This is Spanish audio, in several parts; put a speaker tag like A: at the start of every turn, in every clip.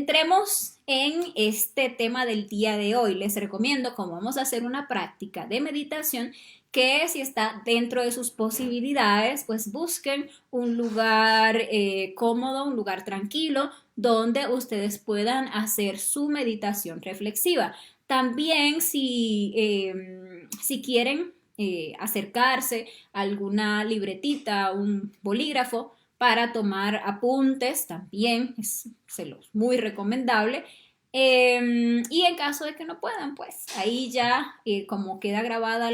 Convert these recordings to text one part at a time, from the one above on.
A: entremos en este tema del día de hoy. Les recomiendo, como vamos a hacer una práctica de meditación, que si está dentro de sus posibilidades, pues busquen un lugar cómodo, un lugar tranquilo, donde ustedes puedan hacer su meditación reflexiva. También si quieren acercarse a alguna libretita, un bolígrafo, para tomar apuntes, también es muy recomendable. Y en caso de que no puedan, pues ahí ya como queda grabada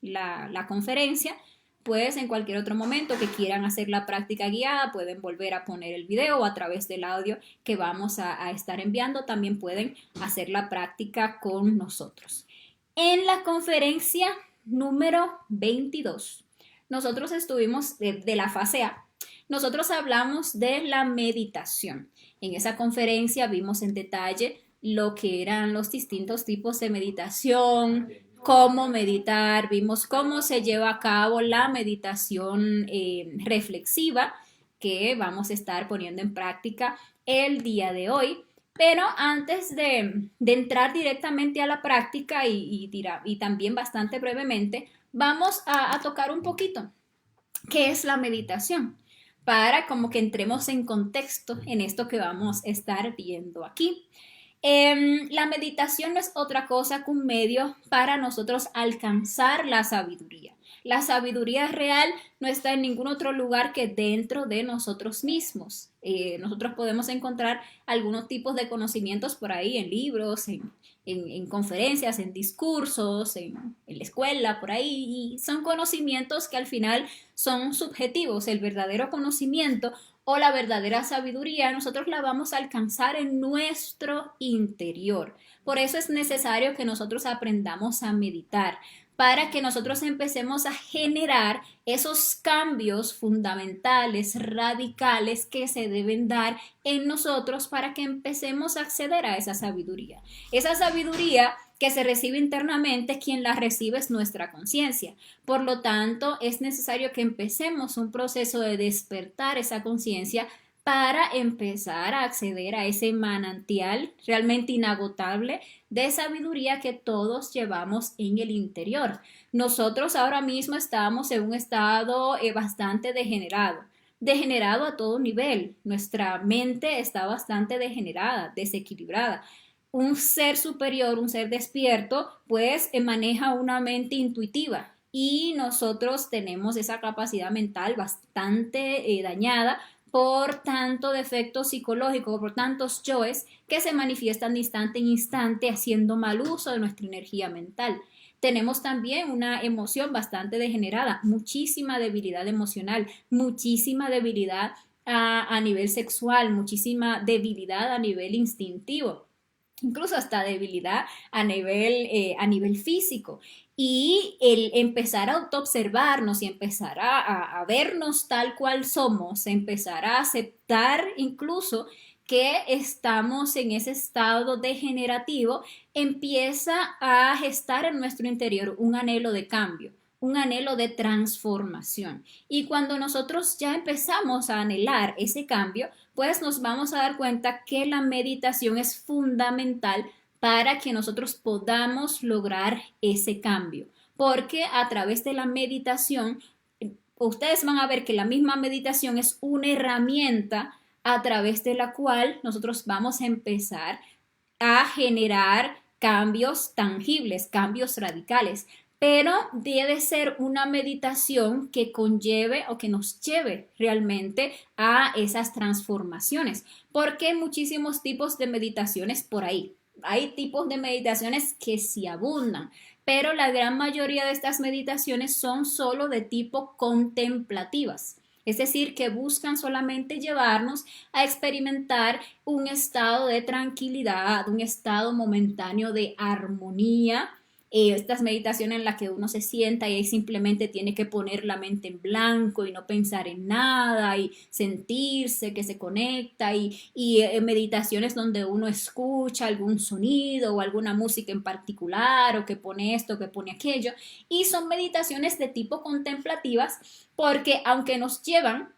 A: la conferencia, pues en cualquier otro momento que quieran hacer la práctica guiada pueden volver a poner el video o a través del audio que vamos a estar enviando también pueden hacer la práctica con nosotros. En la conferencia número 22, nosotros estuvimos de la fase A. Nosotros hablamos de la meditación. En esa conferencia vimos en detalle lo que eran los distintos tipos de meditación, cómo meditar, vimos cómo se lleva a cabo la meditación reflexiva que vamos a estar poniendo en práctica el día de hoy. Pero antes de entrar directamente a la práctica y también bastante brevemente, vamos a tocar un poquito qué es la meditación para como que entremos en contexto en esto que vamos a estar viendo aquí. La meditación no es otra cosa que un medio para nosotros alcanzar la sabiduría. La sabiduría real no está en ningún otro lugar que dentro de nosotros mismos. Nosotros podemos encontrar algunos tipos de conocimientos por ahí en libros, en conferencias, en discursos, en la escuela, por ahí, y son conocimientos que al final son subjetivos. El verdadero conocimiento o la verdadera sabiduría nosotros la vamos a alcanzar en nuestro interior. Por eso es necesario que nosotros aprendamos a meditar, para que nosotros empecemos a generar esos cambios fundamentales, radicales que se deben dar en nosotros para que empecemos a acceder a esa sabiduría. Esa sabiduría que se recibe internamente, quien la recibe es nuestra conciencia. Por lo tanto, es necesario que empecemos un proceso de despertar esa conciencia para empezar a acceder a ese manantial realmente inagotable de sabiduría que todos llevamos en el interior. Nosotros ahora mismo estamos en un estado bastante degenerado a todo nivel. Nuestra mente está bastante degenerada, desequilibrada. Un ser superior, un ser despierto, pues maneja una mente intuitiva y nosotros tenemos esa capacidad mental bastante dañada por tanto defecto psicológico, por tantos yoes que se manifiestan de instante en instante haciendo mal uso de nuestra energía mental. Tenemos también una emoción bastante degenerada, muchísima debilidad emocional, muchísima debilidad a nivel sexual, muchísima debilidad a nivel instintivo, incluso hasta debilidad a nivel físico. Y el empezar a autoobservarnos y empezar a vernos tal cual somos, empezar a aceptar incluso que estamos en ese estado degenerativo, empieza a gestar en nuestro interior un anhelo de cambio, un anhelo de transformación. Y cuando nosotros ya empezamos a anhelar ese cambio, pues nos vamos a dar cuenta que la meditación es fundamental para que nosotros podamos lograr ese cambio. Porque a través de la meditación, ustedes van a ver que la misma meditación es una herramienta a través de la cual nosotros vamos a empezar a generar cambios tangibles, cambios radicales. Pero debe ser una meditación que conlleve o que nos lleve realmente a esas transformaciones, porque hay muchísimos tipos de meditaciones por ahí. Hay tipos de meditaciones que sí abundan, pero la gran mayoría de estas meditaciones son solo de tipo contemplativas. Es decir, que buscan solamente llevarnos a experimentar un estado de tranquilidad, un estado momentáneo de armonía. Estas meditaciones en las que uno se sienta y ahí simplemente tiene que poner la mente en blanco y no pensar en nada y sentirse que se conecta y meditaciones donde uno escucha algún sonido o alguna música en particular o que pone esto, que pone aquello, y son meditaciones de tipo contemplativas porque aunque nos llevan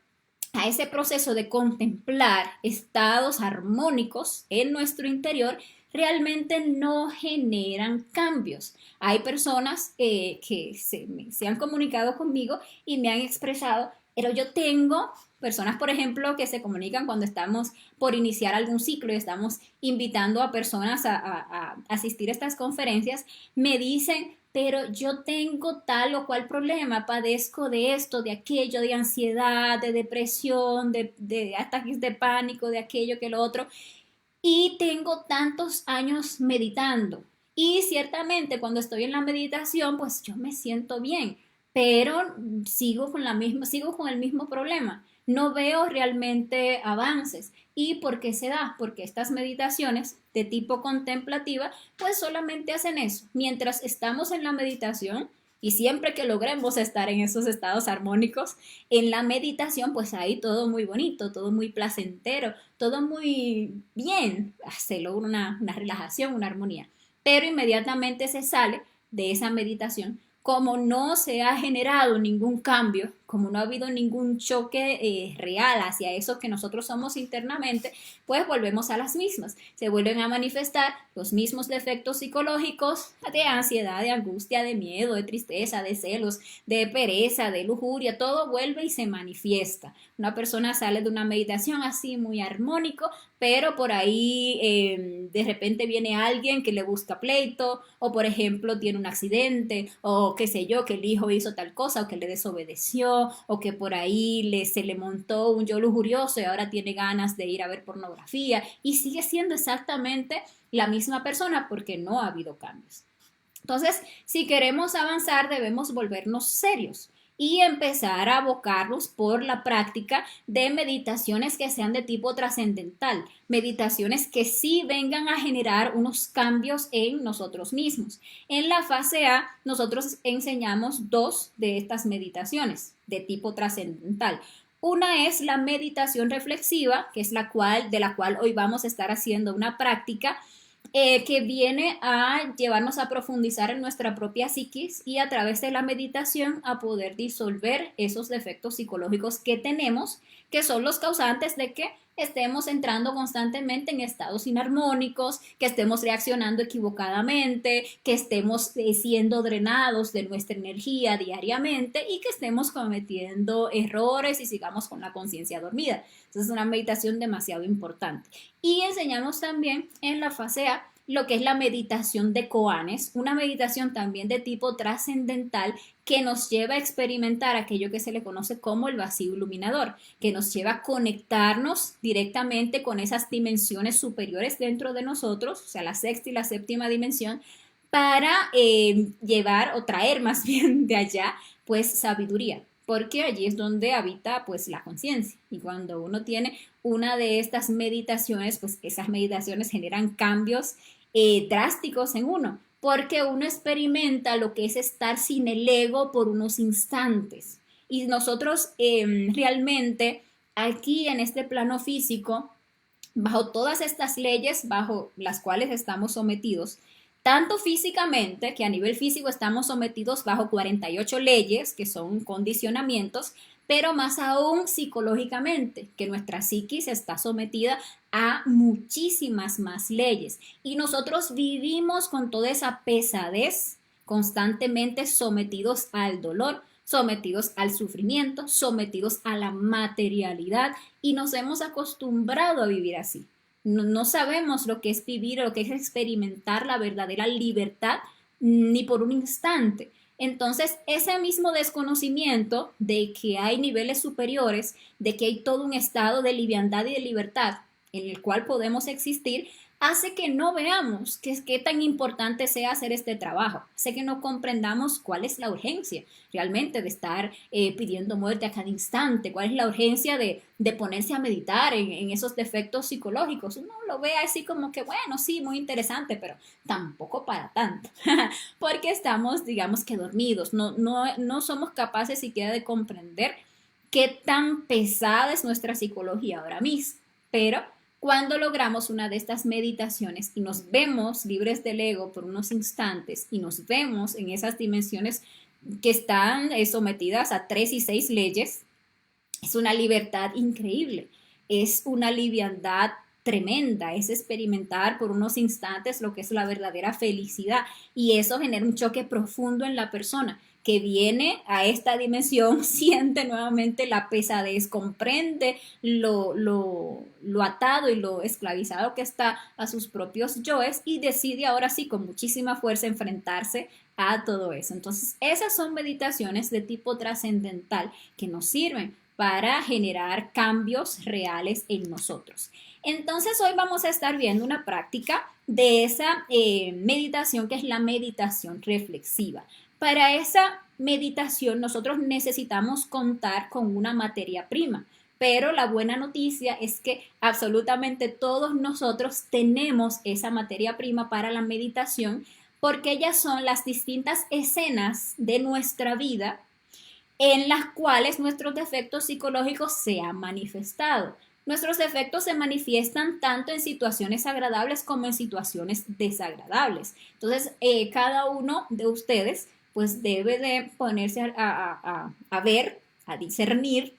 A: a ese proceso de contemplar estados armónicos en nuestro interior, realmente no generan cambios. Hay personas que se han comunicado conmigo y me han expresado, pero yo tengo personas, por ejemplo, que se comunican cuando estamos por iniciar algún ciclo y estamos invitando a personas a asistir a estas conferencias, me dicen, pero yo tengo tal o cual problema, padezco de esto, de aquello, de ansiedad, de depresión, de ataques de pánico, de aquello que lo otro, y tengo tantos años meditando. Y ciertamente cuando estoy en la meditación, pues yo me siento bien, pero sigo con el mismo problema. No veo realmente avances. ¿Y por qué se da? Porque estas meditaciones de tipo contemplativa, pues solamente hacen eso. Mientras estamos en la meditación, y siempre que logremos estar en esos estados armónicos, en la meditación, pues ahí todo muy bonito, todo muy placentero, todo muy bien, se logra una relajación, una armonía. Pero inmediatamente se sale de esa meditación, como no se ha generado ningún cambio, como no ha habido ningún choque real hacia eso que nosotros somos internamente, pues volvemos a las mismas. Se vuelven a manifestar los mismos defectos psicológicos de ansiedad, de angustia, de miedo, de tristeza, de celos, de pereza, de lujuria, todo vuelve y se manifiesta. Una persona sale de una meditación así muy armónico, pero por ahí de repente viene alguien que le busca pleito, o por ejemplo tiene un accidente, o qué sé yo, que el hijo hizo tal cosa, o que le desobedeció, o que por ahí se le montó un yo lujurioso y ahora tiene ganas de ir a ver pornografía, y sigue siendo exactamente la misma persona porque no ha habido cambios. Entonces, si queremos avanzar, debemos volvernos serios y empezar a abocarnos por la práctica de meditaciones que sean de tipo trascendental, meditaciones que sí vengan a generar unos cambios en nosotros mismos. En la fase A, nosotros enseñamos dos de estas meditaciones de tipo trascendental. Una es la meditación reflexiva, que es de la cual hoy vamos a estar haciendo una práctica que viene a llevarnos a profundizar en nuestra propia psiquis y a través de la meditación a poder disolver esos defectos psicológicos que tenemos, que son los causantes de que estemos entrando constantemente en estados inarmónicos, que estemos reaccionando equivocadamente, que estemos siendo drenados de nuestra energía diariamente y que estemos cometiendo errores y sigamos con la conciencia dormida. Entonces es una meditación demasiado importante. Y enseñamos también en la fase A lo que es la meditación de koanes, una meditación también de tipo trascendental que nos lleva a experimentar aquello que se le conoce como el vacío iluminador, que nos lleva a conectarnos directamente con esas dimensiones superiores dentro de nosotros, o sea, la sexta y la séptima dimensión, para llevar o traer más bien de allá, pues, sabiduría, porque allí es donde habita pues la conciencia, y cuando uno tiene una de estas meditaciones, pues esas meditaciones generan cambios drásticos en uno, porque uno experimenta lo que es estar sin el ego por unos instantes. Y nosotros realmente aquí en este plano físico, bajo todas estas leyes bajo las cuales estamos sometidos, tanto físicamente, que a nivel físico estamos sometidos bajo 48 leyes, que son condicionamientos, pero más aún psicológicamente, que nuestra psiquis está sometida a muchísimas más leyes. Y nosotros vivimos con toda esa pesadez, constantemente sometidos al dolor, sometidos al sufrimiento, sometidos a la materialidad, y nos hemos acostumbrado a vivir así. No sabemos lo que es vivir, lo que es experimentar la verdadera libertad, ni por un instante. Entonces, ese mismo desconocimiento de que hay niveles superiores, de que hay todo un estado de liviandad y de libertad en el cual podemos existir, hace que no veamos qué tan importante sea hacer este trabajo, hace que no comprendamos cuál es la urgencia realmente de estar pidiendo muerte a cada instante, cuál es la urgencia de ponerse a meditar en esos defectos psicológicos. Uno lo ve así como que, bueno, sí, muy interesante, pero tampoco para tanto, porque estamos, digamos que dormidos, no somos capaces siquiera de comprender qué tan pesada es nuestra psicología ahora mismo, pero cuando logramos una de estas meditaciones y nos vemos libres del ego por unos instantes y nos vemos en esas dimensiones que están sometidas a 3 y 6 leyes, Es una libertad increíble, es una liviandad tremenda, es experimentar por unos instantes lo que es la verdadera felicidad y eso genera un choque profundo en la persona que viene a esta dimensión, siente nuevamente la pesadez, comprende lo atado y lo esclavizado que está a sus propios yoes y decide ahora sí con muchísima fuerza enfrentarse a todo eso. Entonces, esas son meditaciones de tipo trascendental que nos sirven para generar cambios reales en nosotros. Entonces hoy vamos a estar viendo una práctica de esa meditación que es la meditación reflexiva. Para esa meditación nosotros necesitamos contar con una materia prima, pero la buena noticia es que absolutamente todos nosotros tenemos esa materia prima para la meditación porque ellas son las distintas escenas de nuestra vida en las cuales nuestros defectos psicológicos se han manifestado. Nuestros defectos se manifiestan tanto en situaciones agradables como en situaciones desagradables. Entonces, cada uno de ustedes pues debe de ponerse a ver, a discernir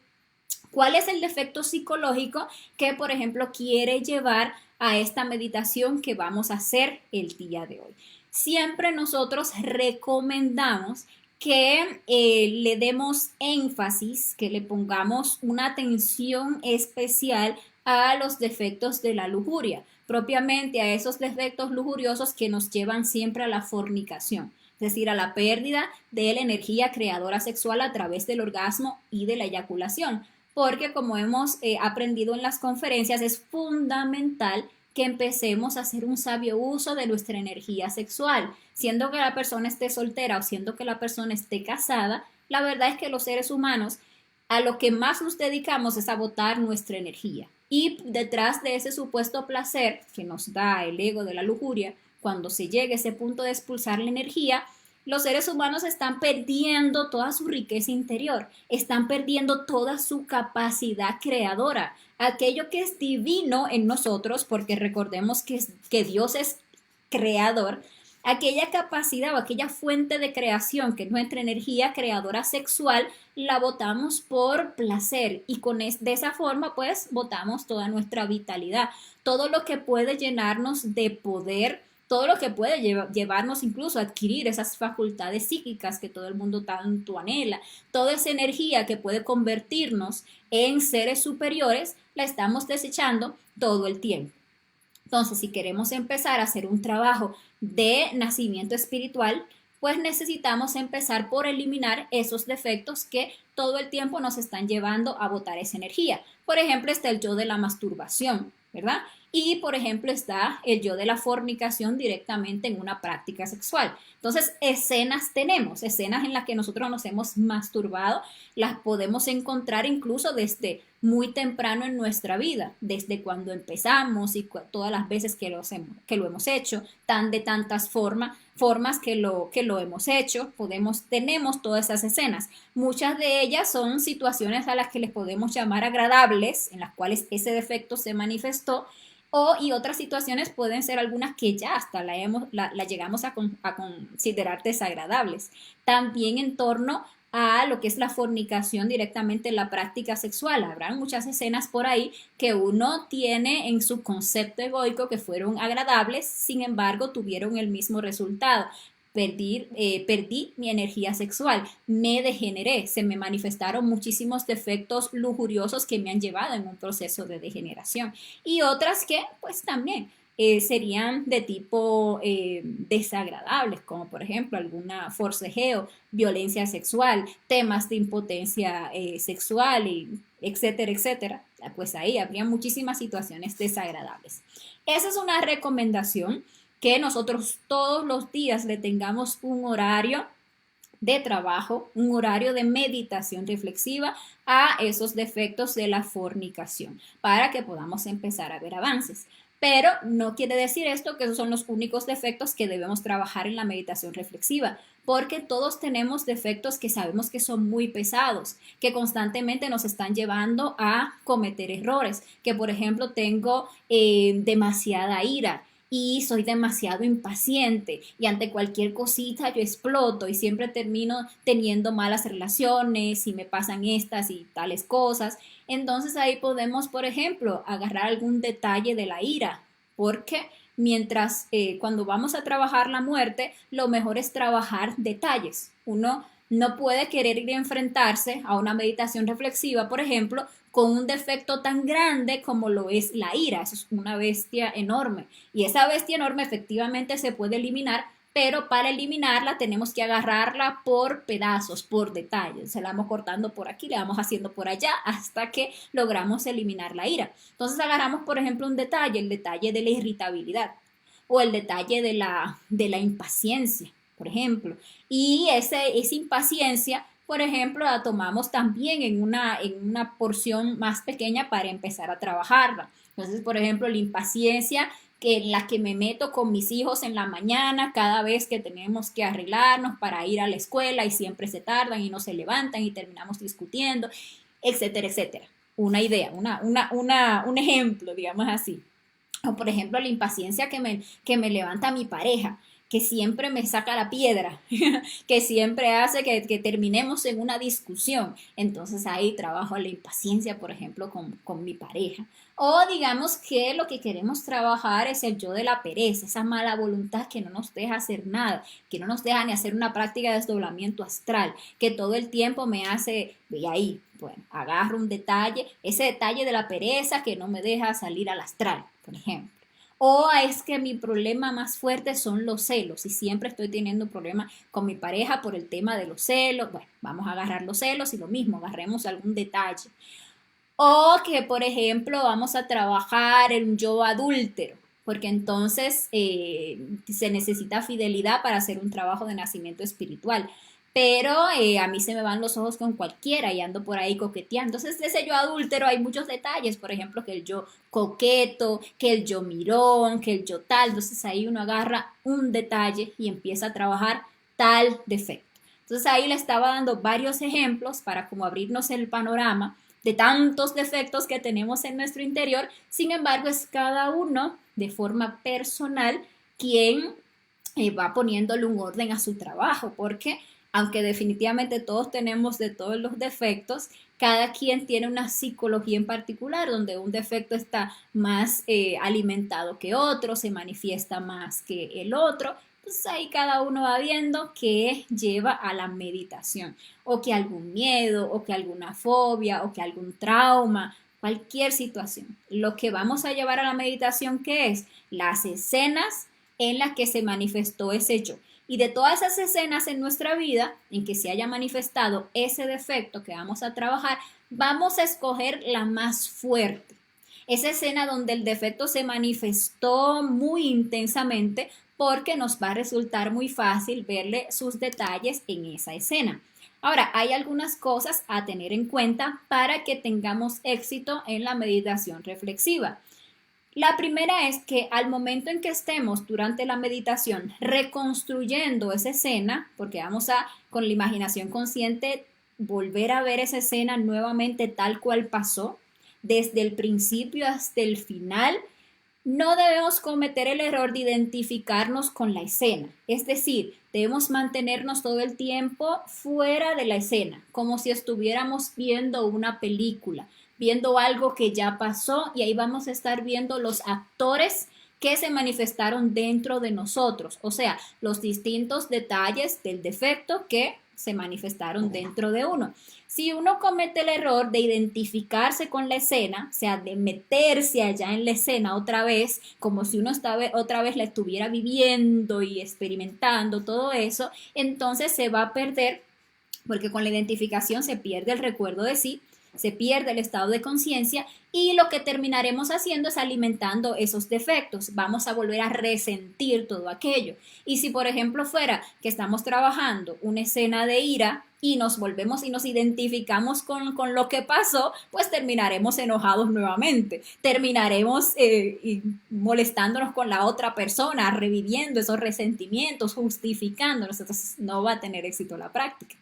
A: cuál es el defecto psicológico que, por ejemplo, quiere llevar a esta meditación que vamos a hacer el día de hoy. Siempre nosotros recomendamos que le demos énfasis, que le pongamos una atención especial a los defectos de la lujuria, propiamente a esos defectos lujuriosos que nos llevan siempre a la fornicación, es decir, a la pérdida de la energía creadora sexual a través del orgasmo y de la eyaculación, porque como hemos aprendido en las conferencias, es fundamental que empecemos a hacer un sabio uso de nuestra energía sexual. Siendo que la persona esté soltera o siendo que la persona esté casada, la verdad es que los seres humanos a lo que más nos dedicamos es a botar nuestra energía. Y detrás de ese supuesto placer que nos da el ego de la lujuria, cuando se llegue a ese punto de expulsar la energía, los seres humanos están perdiendo toda su riqueza interior, están perdiendo toda su capacidad creadora, aquello que es divino en nosotros, porque recordemos que Dios es creador, aquella capacidad o aquella fuente de creación que es nuestra energía creadora sexual, la botamos por placer y de esa forma pues botamos toda nuestra vitalidad, todo lo que puede llenarnos de poder, todo lo que puede llevarnos incluso a adquirir esas facultades psíquicas que todo el mundo tanto anhela, toda esa energía que puede convertirnos en seres superiores, la estamos desechando todo el tiempo. Entonces, si queremos empezar a hacer un trabajo de nacimiento espiritual, pues necesitamos empezar por eliminar esos defectos que todo el tiempo nos están llevando a botar esa energía. Por ejemplo, está el yo de la masturbación, ¿verdad? Y, por ejemplo, está el yo de la fornicación directamente en una práctica sexual. Entonces, tenemos escenas en las que nosotros nos hemos masturbado, las podemos encontrar incluso desde muy temprano en nuestra vida, desde cuando empezamos y todas las veces que lo hemos hecho, de tantas formas que lo hemos hecho, tenemos todas esas escenas. Muchas de ellas son situaciones a las que les podemos llamar agradables, en las cuales ese defecto se manifestó, y otras situaciones pueden ser algunas que ya hasta la llegamos a considerar desagradables. También en torno a lo que es la fornicación directamente en la práctica sexual. Habrán muchas escenas por ahí que uno tiene en su concepto egoico que fueron agradables, sin embargo tuvieron el mismo resultado. Perdí mi energía sexual, me degeneré, se me manifestaron muchísimos defectos lujuriosos que me han llevado en un proceso de degeneración y otras que pues también serían de tipo desagradables, como por ejemplo alguna forcejeo, violencia sexual, temas de impotencia sexual, etcétera, etcétera. Pues ahí habría muchísimas situaciones desagradables. Esa es una recomendación, que nosotros todos los días le tengamos un horario de trabajo, un horario de meditación reflexiva a esos defectos de la fornicación, para que podamos empezar a ver avances. Pero no quiere decir esto que esos son los únicos defectos que debemos trabajar en la meditación reflexiva, porque todos tenemos defectos que sabemos que son muy pesados, que constantemente nos están llevando a cometer errores, que por ejemplo tengo demasiada ira, y soy demasiado impaciente y ante cualquier cosita yo exploto y siempre termino teniendo malas relaciones y me pasan estas y tales cosas. Entonces ahí podemos, por ejemplo, agarrar algún detalle de la ira, porque mientras cuando vamos a trabajar la muerte, lo mejor es trabajar detalles. Uno no puede querer ir a enfrentarse a una meditación reflexiva, por ejemplo, con un defecto tan grande como lo es la ira. Eso es una bestia enorme. Y esa bestia enorme efectivamente se puede eliminar, pero para eliminarla tenemos que agarrarla por pedazos, por detalles. Se la vamos cortando por aquí, le vamos haciendo por allá hasta que logramos eliminar la ira. Entonces agarramos, por ejemplo, un detalle, el detalle de la irritabilidad o el detalle de la impaciencia, por ejemplo. Y esa impaciencia, por ejemplo, la tomamos también en una porción más pequeña para empezar a trabajarla. Entonces, por ejemplo, la impaciencia en la que me meto con mis hijos en la mañana cada vez que tenemos que arreglarnos para ir a la escuela y siempre se tardan y no se levantan y terminamos discutiendo, etcétera, etcétera. Una idea, un ejemplo, digamos así. O por ejemplo, la impaciencia que me levanta mi pareja, que siempre me saca la piedra, que siempre hace que terminemos en una discusión. Entonces ahí trabajo la impaciencia, por ejemplo, con mi pareja. O digamos que lo que queremos trabajar es el yo de la pereza, esa mala voluntad que no nos deja hacer nada, que no nos deja ni hacer una práctica de desdoblamiento astral, que todo el tiempo me hace, y ahí, bueno, agarro un detalle, ese detalle de la pereza que no me deja salir al astral, por ejemplo. O es que mi problema más fuerte son los celos y siempre estoy teniendo un problema con mi pareja por el tema de los celos. Bueno, vamos a agarrar los celos y lo mismo, agarremos algún detalle. O que, por ejemplo, vamos a trabajar en yo adúltero, porque entonces se necesita fidelidad para hacer un trabajo de nacimiento espiritual. Pero a mí se me van los ojos con cualquiera y ando por ahí coqueteando. Entonces, de ese yo adúltero hay muchos detalles, por ejemplo, que el yo coqueto, que el yo mirón, que el yo tal. Entonces ahí uno agarra un detalle y empieza a trabajar tal defecto. Entonces ahí le estaba dando varios ejemplos para como abrirnos el panorama de tantos defectos que tenemos en nuestro interior. Sin embargo, es cada uno de forma personal quien va poniéndole un orden a su trabajo, porque aunque definitivamente todos tenemos de todos los defectos, cada quien tiene una psicología en particular, donde un defecto está más alimentado que otro, se manifiesta más que el otro. Pues ahí cada uno va viendo qué lleva a la meditación, o que algún miedo, o que alguna fobia, o que algún trauma, cualquier situación. Lo que vamos a llevar a la meditación, ¿qué es? Las escenas en las que se manifestó ese yo. Y de todas esas escenas en nuestra vida en que se haya manifestado ese defecto que vamos a trabajar, vamos a escoger la más fuerte. Esa escena donde el defecto se manifestó muy intensamente, porque nos va a resultar muy fácil verle sus detalles en esa escena. Ahora, hay algunas cosas a tener en cuenta para que tengamos éxito en la meditación reflexiva. La primera es que al momento en que estemos durante la meditación reconstruyendo esa escena, porque vamos a, con la imaginación consciente, volver a ver esa escena nuevamente tal cual pasó, desde el principio hasta el final, no debemos cometer el error de identificarnos con la escena. Es decir, debemos mantenernos todo el tiempo fuera de la escena, como si estuviéramos viendo una película, viendo algo que ya pasó, y ahí vamos a estar viendo los actores que se manifestaron dentro de nosotros, o sea, los distintos detalles del defecto que se manifestaron dentro de uno. Si uno comete el error de identificarse con la escena, o sea, de meterse allá en la escena otra vez, como si uno otra vez la estuviera viviendo y experimentando todo eso, entonces se va a perder, porque con la identificación se pierde el recuerdo de sí, se pierde el estado de conciencia, y lo que terminaremos haciendo es alimentando esos defectos. Vamos a volver a resentir todo aquello. Y si, por ejemplo, fuera que estamos trabajando una escena de ira y nos volvemos y nos identificamos con lo que pasó, pues terminaremos enojados nuevamente. Terminaremos molestándonos con la otra persona, reviviendo esos resentimientos, justificándonos. Entonces no va a tener éxito la práctica.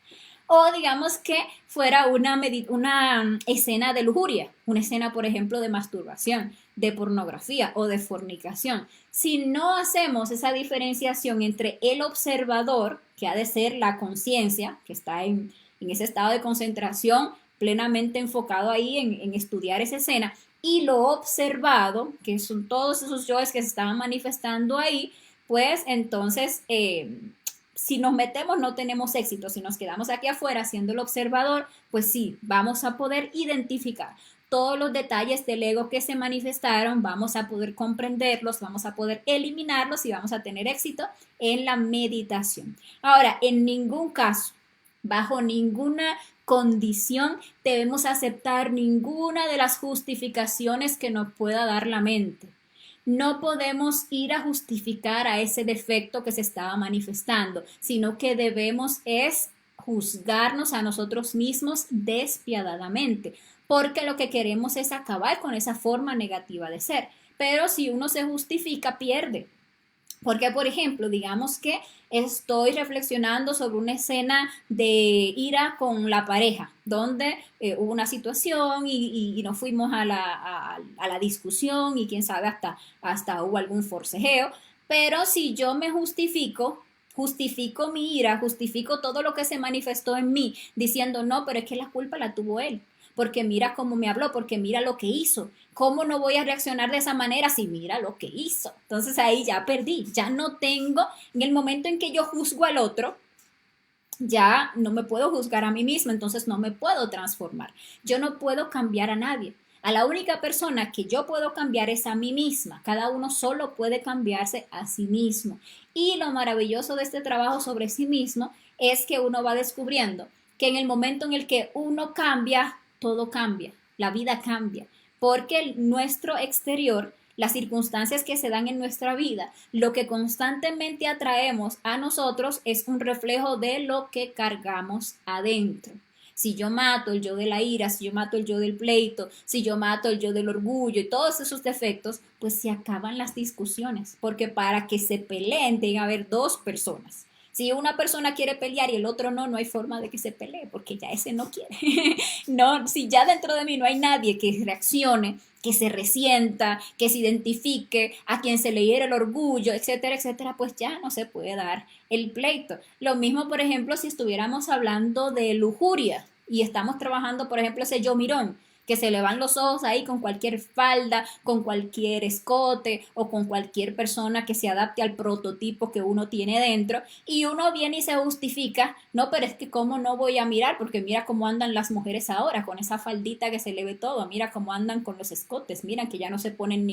A: O digamos que fuera una escena de lujuria, una escena, por ejemplo, de masturbación, de pornografía o de fornicación. Si no hacemos esa diferenciación entre el observador, que ha de ser la conciencia, que está en ese estado de concentración plenamente enfocado ahí en estudiar esa escena, y lo observado, que son todos esos yoes que se estaban manifestando ahí, pues entonces si nos metemos no tenemos éxito. Si nos quedamos aquí afuera siendo el observador, pues sí, vamos a poder identificar todos los detalles del ego que se manifestaron, vamos a poder comprenderlos, vamos a poder eliminarlos y vamos a tener éxito en la meditación. Ahora, en ningún caso, bajo ninguna condición, debemos aceptar ninguna de las justificaciones que nos pueda dar la mente. No podemos ir a justificar a ese defecto que se estaba manifestando, sino que debemos es juzgarnos a nosotros mismos despiadadamente, porque lo que queremos es acabar con esa forma negativa de ser. Pero si uno se justifica, pierde. Porque, por ejemplo, digamos que estoy reflexionando sobre una escena de ira con la pareja, donde hubo una situación y nos fuimos a la discusión y quién sabe hasta hubo algún forcejeo. Pero si yo me justifico mi ira, justifico todo lo que se manifestó en mí, diciendo, no, pero es que la culpa la tuvo él, porque mira cómo me habló, porque mira lo que hizo. ¿Cómo no voy a reaccionar de esa manera si mira lo que hizo? Entonces ahí ya perdí, ya no tengo, en el momento en que yo juzgo al otro, ya no me puedo juzgar a mí misma, entonces no me puedo transformar. Yo no puedo cambiar a nadie. A la única persona que yo puedo cambiar es a mí misma. Cada uno solo puede cambiarse a sí mismo. Y lo maravilloso de este trabajo sobre sí mismo es que uno va descubriendo que en el momento en el que uno cambia, todo cambia, la vida cambia, porque nuestro exterior, las circunstancias que se dan en nuestra vida, lo que constantemente atraemos a nosotros es un reflejo de lo que cargamos adentro. Si yo mato el yo de la ira, si yo mato el yo del pleito, si yo mato el yo del orgullo y todos esos defectos, pues se acaban las discusiones, porque para que se peleen debe haber dos personas. Si una persona quiere pelear y el otro no, no hay forma de que se pelee, porque ya ese no quiere. No, si ya dentro de mí no hay nadie que reaccione, que se resienta, que se identifique, a quien se le hiere el orgullo, etcétera, etcétera, pues ya no se puede dar el pleito. Lo mismo, por ejemplo, si estuviéramos hablando de lujuria y estamos trabajando, por ejemplo, ese yo mirón, que se le van los ojos ahí con cualquier falda, con cualquier escote o con cualquier persona que se adapte al prototipo que uno tiene dentro, y uno viene y se justifica, no, pero es que cómo no voy a mirar, porque mira cómo andan las mujeres ahora, con esa faldita que se le ve todo, mira cómo andan con los escotes, mira que ya no se ponen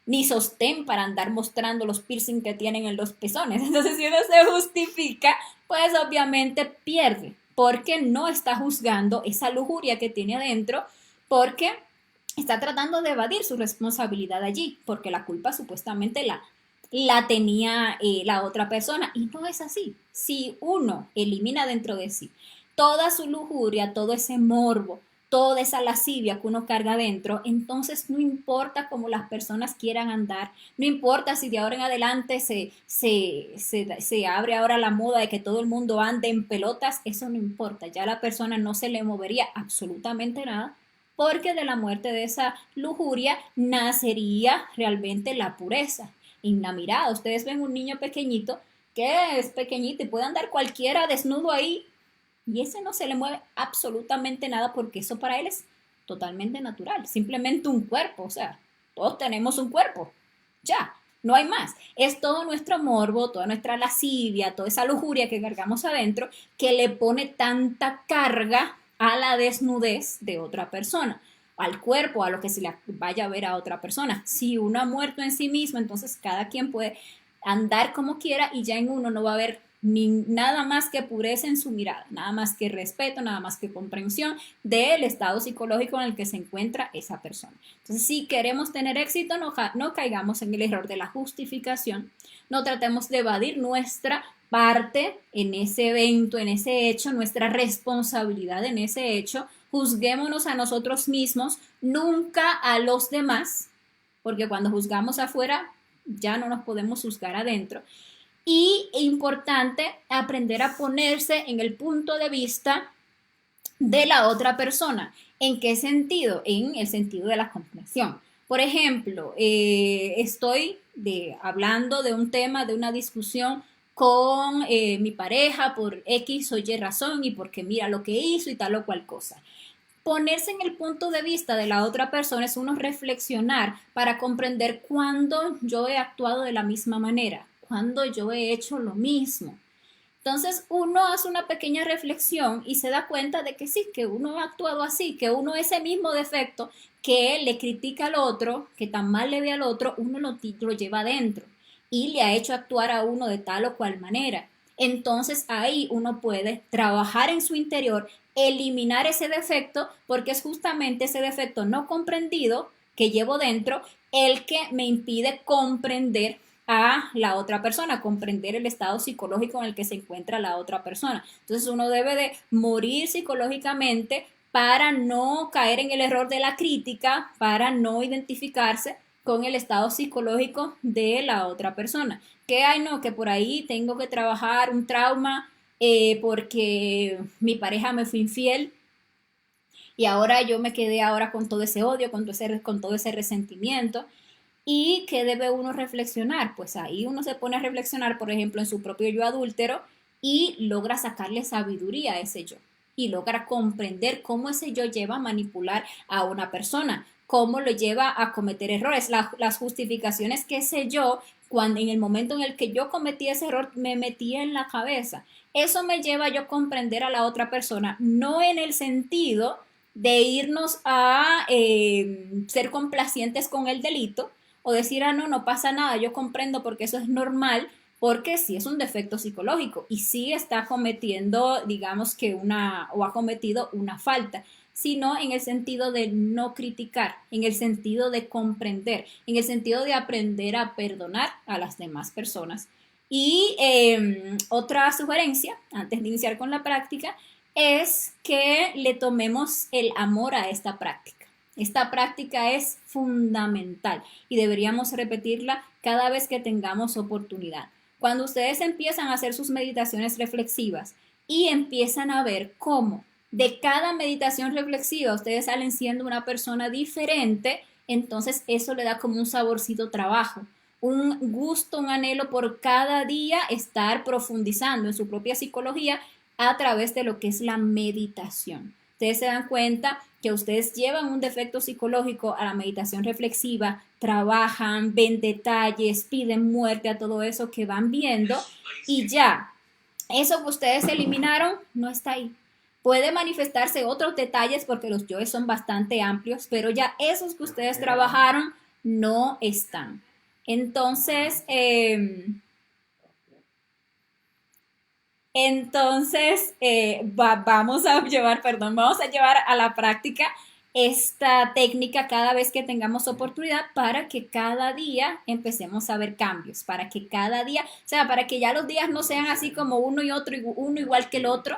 A: ni sostén para andar mostrando los piercing que tienen en los pezones. Entonces, si uno se justifica, pues obviamente pierde, porque no está juzgando esa lujuria que tiene adentro, porque está tratando de evadir su responsabilidad allí, porque la culpa supuestamente la tenía la otra persona, y no es así. Si uno elimina dentro de sí toda su lujuria, todo ese morbo, toda esa lascivia que uno carga dentro, entonces no importa cómo las personas quieran andar, no importa si de ahora en adelante se abre ahora la moda de que todo el mundo ande en pelotas, eso no importa, ya a la persona no se le movería absolutamente nada, porque de la muerte de esa lujuria nacería realmente la pureza. En la mirada, ustedes ven un niño pequeñito que es pequeñito y puede andar cualquiera desnudo ahí y ese no se le mueve absolutamente nada porque eso para él es totalmente natural, simplemente un cuerpo, o sea, todos tenemos un cuerpo, ya, no hay más. Es todo nuestro morbo, toda nuestra lascivia, toda esa lujuria que cargamos adentro que le pone tanta carga a la desnudez de otra persona, al cuerpo, a lo que se le vaya a ver a otra persona. Si uno ha muerto en sí mismo, entonces cada quien puede andar como quiera y ya en uno no va a haber nada más que pureza en su mirada, nada más que respeto, nada más que comprensión del estado psicológico en el que se encuentra esa persona. Entonces, si queremos tener éxito, no caigamos en el error de la justificación, no tratemos de evadir nuestra parte en ese evento, en ese hecho, nuestra responsabilidad en ese hecho, juzguémonos a nosotros mismos, nunca a los demás, porque cuando juzgamos afuera ya no nos podemos juzgar adentro. Y importante aprender a ponerse en el punto de vista de la otra persona. ¿En qué sentido? En el sentido de la comprensión. Por ejemplo, estoy hablando de un tema, de una discusión con mi pareja por X o Y razón y porque mira lo que hizo y tal o cual cosa. Ponerse en el punto de vista de la otra persona es uno reflexionar para comprender cuándo yo he actuado de la misma manera, cuándo yo he hecho lo mismo. Entonces uno hace una pequeña reflexión y se da cuenta de que sí, que uno ha actuado así, que uno ese mismo defecto que le critica al otro, que tan mal le ve al otro, uno lo lleva adentro y le ha hecho actuar a uno de tal o cual manera. Entonces ahí uno puede trabajar en su interior, eliminar ese defecto, porque es justamente ese defecto no comprendido que llevo dentro el que me impide comprender a la otra persona, comprender el estado psicológico en el que se encuentra la otra persona. Entonces uno debe de morir psicológicamente para no caer en el error de la crítica, para no identificarse con el estado psicológico de la otra persona. Que hay, no, que por ahí tengo que trabajar un trauma porque mi pareja me fue infiel y ahora yo me quedé ahora con todo ese odio, con todo ese resentimiento. ¿Y qué debe uno reflexionar? Pues ahí uno se pone a reflexionar, por ejemplo, en su propio yo adúltero y logra sacarle sabiduría a ese yo y logra comprender cómo ese yo lleva a manipular a una persona, cómo lo lleva a cometer errores, las justificaciones que ese yo, cuando en el momento en el que yo cometí ese error, me metía en la cabeza. Eso me lleva a yo comprender a la otra persona, no en el sentido de irnos a ser complacientes con el delito, o decir, ah, no, no pasa nada, yo comprendo porque eso es normal, porque sí es un defecto psicológico y sí está cometiendo, digamos que o ha cometido una falta, sino en el sentido de no criticar, en el sentido de comprender, en el sentido de aprender a perdonar a las demás personas. Y otra sugerencia, antes de iniciar con la práctica, es que le tomemos el amor a esta práctica. Esta práctica es fundamental y deberíamos repetirla cada vez que tengamos oportunidad. Cuando ustedes empiezan a hacer sus meditaciones reflexivas y empiezan a ver cómo de cada meditación reflexiva ustedes salen siendo una persona diferente, entonces eso le da como un saborcito trabajo, un gusto, un anhelo por cada día estar profundizando en su propia psicología a través de lo que es la meditación. Ustedes se dan cuenta que ustedes llevan un defecto psicológico a la meditación reflexiva, trabajan, ven detalles, piden muerte a todo eso que van viendo y ya, eso que ustedes eliminaron no está ahí. Puede manifestarse otros detalles porque los yoes son bastante amplios, pero ya esos que ustedes trabajaron no están. Entonces, vamos a llevar a la práctica esta técnica cada vez que tengamos oportunidad para que cada día empecemos a ver cambios, para que cada día, o sea, para que ya los días no sean así como uno y otro, uno igual que el otro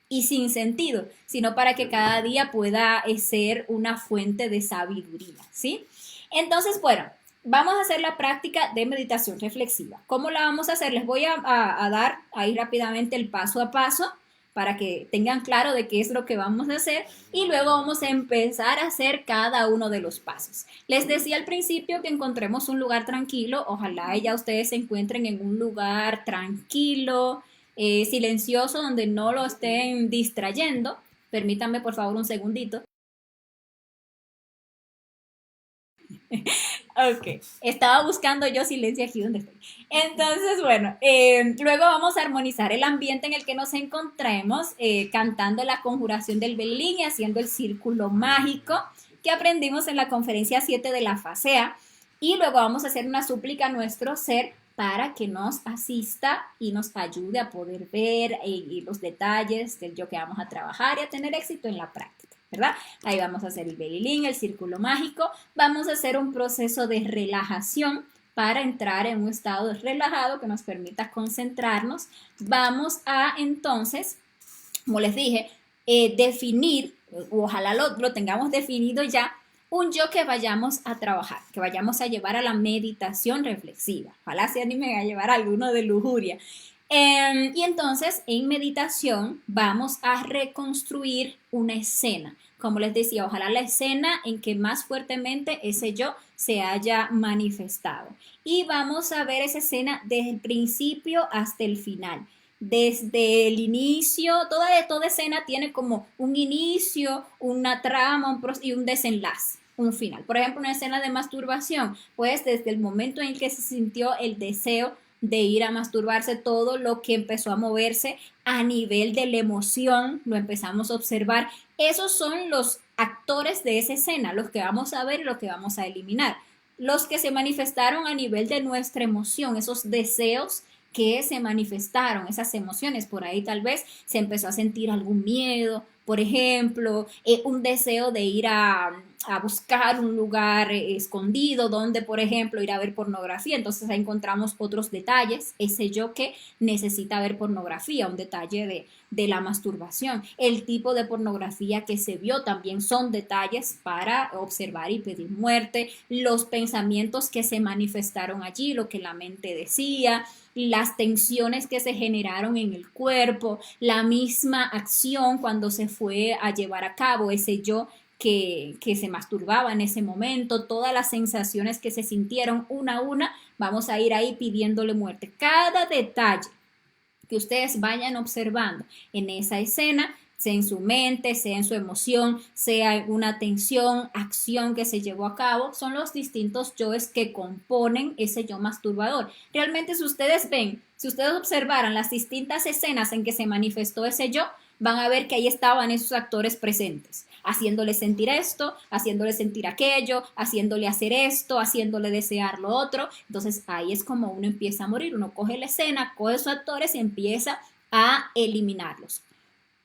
A: y sin sentido, sino para que cada día pueda ser una fuente de sabiduría, ¿sí? Entonces, bueno, vamos a hacer la práctica de meditación reflexiva. ¿Cómo la vamos a hacer? Les voy a dar ahí rápidamente el paso a paso para que tengan claro de qué es lo que vamos a hacer y luego vamos a empezar a hacer cada uno de los pasos. Les decía al principio que encontremos un lugar tranquilo, ojalá ya ustedes se encuentren en un lugar tranquilo, silencioso, donde no lo estén distrayendo. Permítanme por favor un segundito. Ok, estaba buscando yo silencio aquí donde estoy. Entonces, bueno, luego vamos a armonizar el ambiente en el que nos encontremos, cantando la conjuración del Belín y haciendo el círculo mágico que aprendimos en la conferencia 7 de la Fasea. Y luego vamos a hacer una súplica a nuestro ser para que nos asista y nos ayude a poder ver los detalles del yo que vamos a trabajar y a tener éxito en la práctica, ¿verdad? Ahí vamos a hacer el Belilín, el círculo mágico, vamos a hacer un proceso de relajación para entrar en un estado relajado que nos permita concentrarnos. Vamos a entonces, como les dije, definir, ojalá lo tengamos definido ya, un yo que vayamos a trabajar, que vayamos a llevar a la meditación reflexiva. Ojalá se animen a llevar alguno de lujuria. Y entonces en meditación vamos a reconstruir una escena. Como les decía, ojalá la escena en que más fuertemente ese yo se haya manifestado. Y vamos a ver esa escena desde el principio hasta el final. Desde el inicio, toda escena tiene como un inicio, una trama y un desenlace, un final. Por ejemplo, una escena de masturbación, pues desde el momento en el que se sintió el deseo de ir a masturbarse, todo lo que empezó a moverse a nivel de la emoción, lo empezamos a observar. Esos son los actores de esa escena, los que vamos a ver y los que vamos a eliminar. Los que se manifestaron a nivel de nuestra emoción, esos deseos que se manifestaron, esas emociones, por ahí tal vez se empezó a sentir algún miedo, por ejemplo, un deseo de ir a buscar un lugar escondido donde, por ejemplo, ir a ver pornografía. Entonces ahí encontramos otros detalles, ese yo que necesita ver pornografía, un detalle de la masturbación. El tipo de pornografía que se vio también son detalles para observar y pedir muerte, los pensamientos que se manifestaron allí, lo que la mente decía, las tensiones que se generaron en el cuerpo, la misma acción cuando se fue a llevar a cabo ese yo que se masturbaba en ese momento, todas las sensaciones que se sintieron una a una, vamos a ir ahí pidiéndole muerte. Cada detalle que ustedes vayan observando en esa escena, sea en su mente, sea en su emoción, sea una tensión, acción que se llevó a cabo, son los distintos yoes que componen ese yo masturbador. Realmente si ustedes ven, si ustedes observaran las distintas escenas en que se manifestó ese yo, van a ver que ahí estaban esos actores presentes, haciéndole sentir esto, haciéndole sentir aquello, haciéndole hacer esto, haciéndole desear lo otro. Entonces ahí es como uno empieza a morir, uno coge la escena, coge esos actores y empieza a eliminarlos.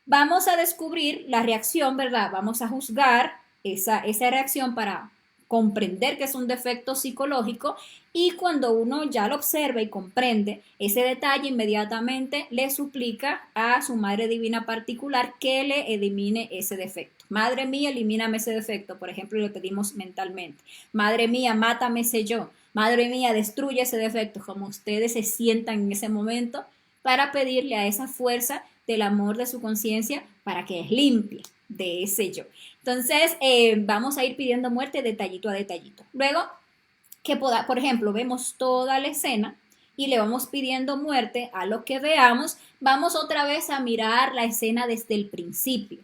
A: Vamos a descubrir la reacción, ¿verdad? Vamos a juzgar esa reacción para comprender que es un defecto psicológico, y cuando uno ya lo observa y comprende ese detalle, inmediatamente le suplica a su Madre Divina particular que le elimine ese defecto. Madre mía, elimíname ese defecto, por ejemplo, y le pedimos mentalmente. Madre mía, mátame ese yo. Madre mía, destruye ese defecto, como ustedes se sientan en ese momento, para pedirle a esa fuerza del amor de su conciencia para que es limpie de ese yo. Entonces, vamos a ir pidiendo muerte detallito a detallito. Luego, por ejemplo, vemos toda la escena y le vamos pidiendo muerte a lo que veamos, vamos otra vez a mirar la escena desde el principio.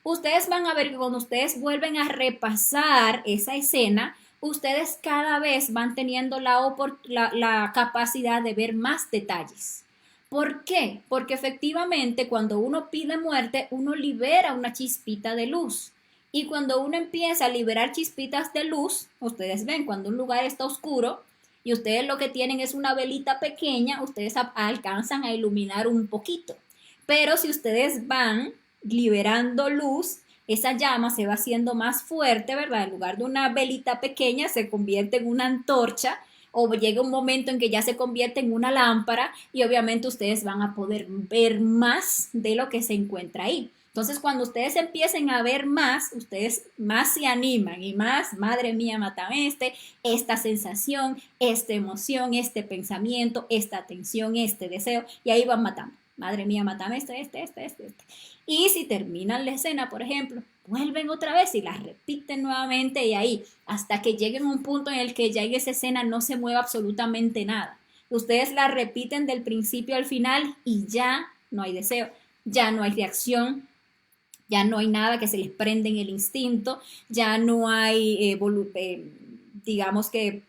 A: Ustedes van a ver que cuando ustedes vuelven a repasar esa escena, ustedes cada vez van teniendo la capacidad de ver más detalles. ¿Por qué? Porque efectivamente cuando uno pide muerte, uno libera una chispita de luz. Y cuando uno empieza a liberar chispitas de luz, ustedes ven, cuando un lugar está oscuro y ustedes lo que tienen es una velita pequeña, ustedes alcanzan a iluminar un poquito. Pero si ustedes van liberando luz, esa llama se va haciendo más fuerte, ¿verdad? En lugar de una velita pequeña, se convierte en una antorcha, o llega un momento en que ya se convierte en una lámpara, y obviamente ustedes van a poder ver más de lo que se encuentra ahí. Entonces, cuando ustedes empiecen a ver más, ustedes más se animan y más, madre mía, mátame esta sensación, esta emoción, este pensamiento, esta tensión, este deseo, y ahí van matando. Madre mía, mátame este. Y si terminan la escena, por ejemplo, vuelven otra vez y la repiten nuevamente, y ahí, hasta que lleguen a un punto en el que ya en esa escena no se mueva absolutamente nada. Ustedes la repiten del principio al final y ya no hay deseo, ya no hay reacción, ya no hay nada que se les prende en el instinto, ya no hay, digamos que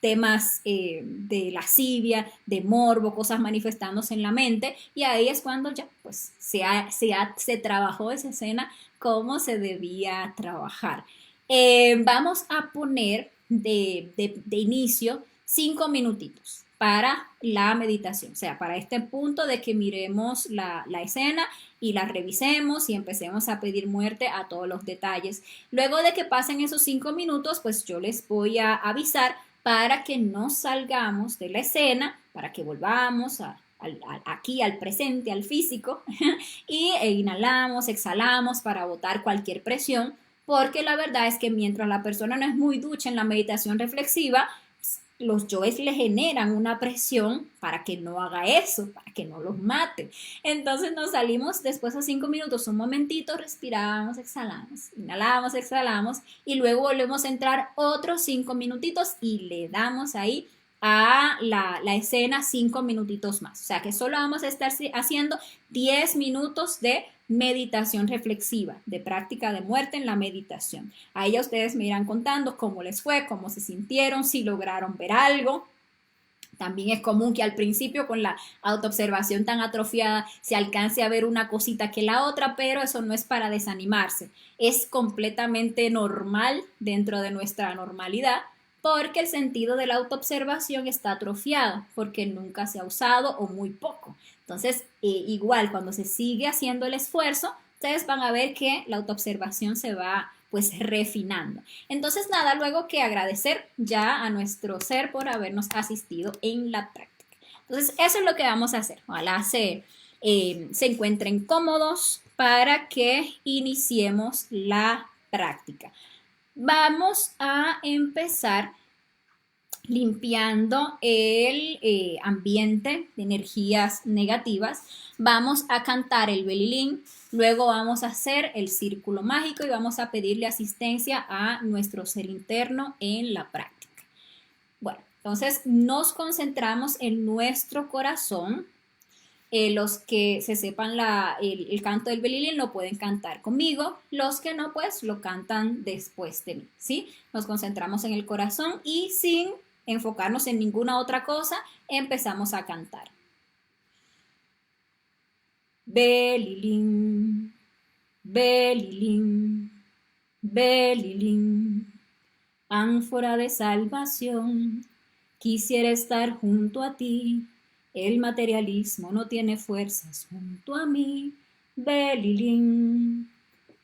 A: temas de lascivia, de morbo, cosas manifestándose en la mente, y ahí es cuando ya pues se trabajó esa escena como se debía trabajar. Vamos a poner de inicio 5 minutitos para la meditación, o sea, para este punto de que miremos la escena y la revisemos y empecemos a pedir muerte a todos los detalles. Luego de que pasen esos 5 minutos, pues yo les voy a avisar para que no salgamos de la escena, para que volvamos aquí al presente, al físico, y inhalamos, exhalamos para botar cualquier presión. porque la verdad es que mientras la persona no es muy ducha en la meditación reflexiva, los yoes le generan una presión para que no haga eso, para que no los mate. Entonces nos salimos después de 5 minutos, un momentito, respiramos, exhalamos, inhalamos, exhalamos y luego volvemos a entrar otros 5 minutitos y le damos ahí a la escena 5 minutitos más. O sea que solo vamos a estar haciendo 10 minutos de meditación reflexiva, de práctica de muerte en la meditación. Ahí ya ustedes me irán contando cómo les fue, cómo se sintieron, si lograron ver algo. También es común que al principio con la autoobservación tan atrofiada se alcance a ver una cosita que la otra, pero eso no es para desanimarse. Es completamente normal dentro de nuestra normalidad porque el sentido de la autoobservación está atrofiado, porque nunca se ha usado o muy poco. Entonces, igual cuando se sigue haciendo el esfuerzo, ustedes van a ver que la autoobservación se va pues refinando. Entonces, nada, luego que agradecer ya a nuestro ser por habernos asistido en la práctica. Entonces, eso es lo que vamos a hacer. Ojalá se encuentren cómodos para que iniciemos la práctica. Vamos a empezar limpiando el ambiente de energías negativas. Vamos a cantar el belilín, luego vamos a hacer el círculo mágico y vamos a pedirle asistencia a nuestro ser interno en la práctica. Bueno, entonces nos concentramos en nuestro corazón. Los que se sepan el canto del belilín lo pueden cantar conmigo, los que no, pues lo cantan después de mí, ¿sí? Nos concentramos en el corazón y sin enfocarnos en ninguna otra cosa, empezamos a cantar. Belilín, belilín, belilín, ánfora de salvación, quisiera estar junto a ti. El materialismo no tiene fuerzas junto a mí. Belilín,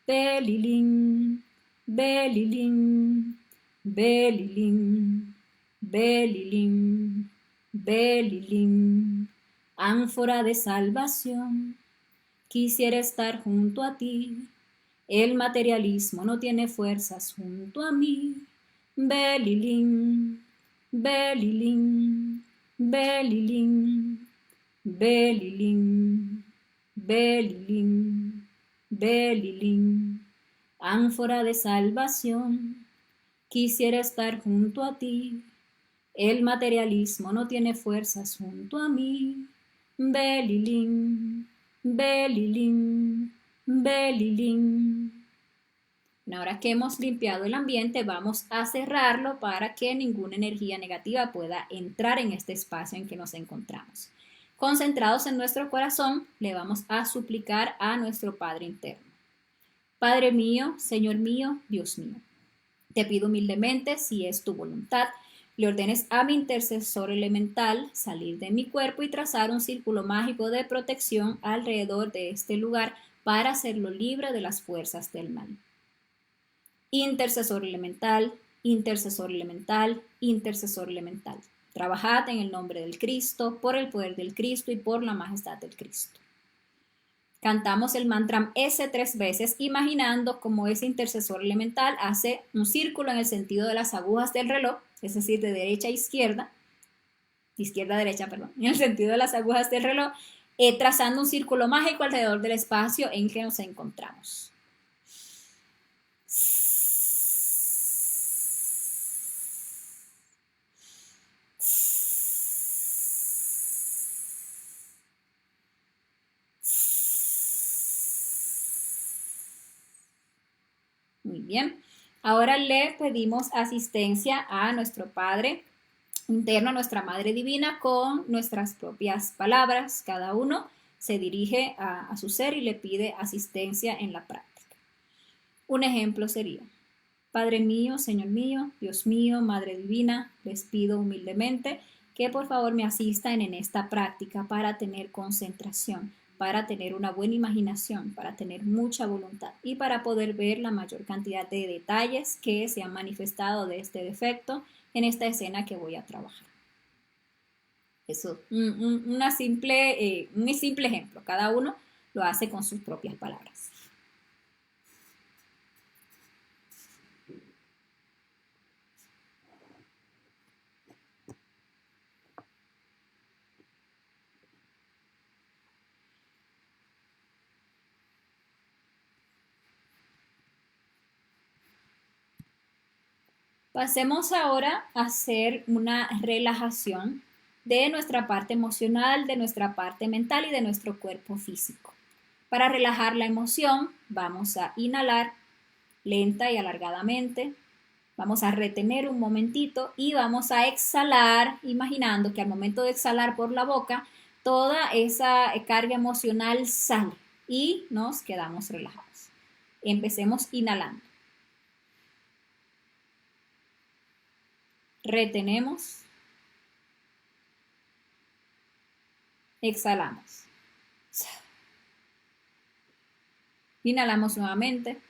A: belilín, belilín, belilín, belilín, belilín, ánfora de salvación. Quisiera estar junto a ti. El materialismo no tiene fuerzas junto a mí. Belilín, belilín, belilín, belilín, belilín, belilín, ánfora de salvación. Quisiera estar junto a ti. El materialismo no tiene fuerzas junto a mí. Belilín, belilín, belilín. Ahora que hemos limpiado el ambiente, vamos a cerrarlo para que ninguna energía negativa pueda entrar en este espacio en que nos encontramos. Concentrados en nuestro corazón, le vamos a suplicar a nuestro Padre interno. Padre mío, Señor mío, Dios mío, te pido humildemente, si es tu voluntad, le ordenes a mi intercesor elemental salir de mi cuerpo y trazar un círculo mágico de protección alrededor de este lugar para hacerlo libre de las fuerzas del mal. Intercesor elemental, intercesor elemental, intercesor elemental. Trabajad en el nombre del Cristo, por el poder del Cristo y por la majestad del Cristo. Cantamos el mantra S 3 veces, imaginando como ese intercesor elemental hace un círculo en el sentido de las agujas del reloj, es decir, de derecha a izquierda, izquierda a derecha, perdón, en el sentido de las agujas del reloj, trazando un círculo mágico alrededor del espacio en que nos encontramos. Muy bien. Ahora le pedimos asistencia a nuestro Padre interno, a nuestra Madre Divina, con nuestras propias palabras. Cada uno se dirige a su ser y le pide asistencia en la práctica. Un ejemplo sería: Padre mío, Señor mío, Dios mío, Madre Divina, les pido humildemente que por favor me asistan en esta práctica para tener concentración, para tener una buena imaginación, para tener mucha voluntad y para poder ver la mayor cantidad de detalles que se han manifestado de este defecto en esta escena que voy a trabajar. Eso, un simple ejemplo. Cada uno lo hace con sus propias palabras. Pasemos ahora a hacer una relajación de nuestra parte emocional, de nuestra parte mental y de nuestro cuerpo físico. Para relajar la emoción, vamos a inhalar lenta y alargadamente. Vamos a retener un momentito y vamos a exhalar, imaginando que al momento de exhalar por la boca, toda esa carga emocional sale y nos quedamos relajados. Empecemos inhalando. Retenemos. Exhalamos. Inhalamos nuevamente.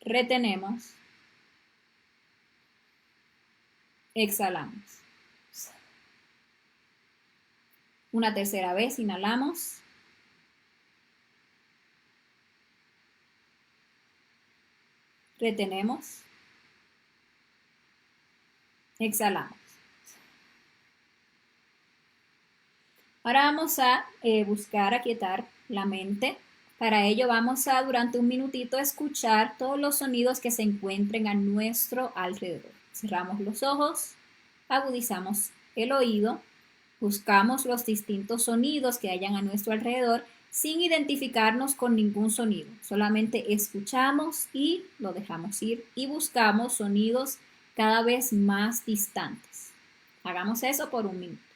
A: Retenemos. Exhalamos. Una tercera vez, inhalamos. Retenemos. Exhalamos. Ahora vamos a buscar aquietar la mente. Para ello vamos a durante un minutito escuchar todos los sonidos que se encuentren a nuestro alrededor. Cerramos los ojos, agudizamos el oído, buscamos los distintos sonidos que hayan a nuestro alrededor sin identificarnos con ningún sonido. Solamente escuchamos y lo dejamos ir y buscamos sonidos cada vez más distantes. Hagamos eso por un minuto.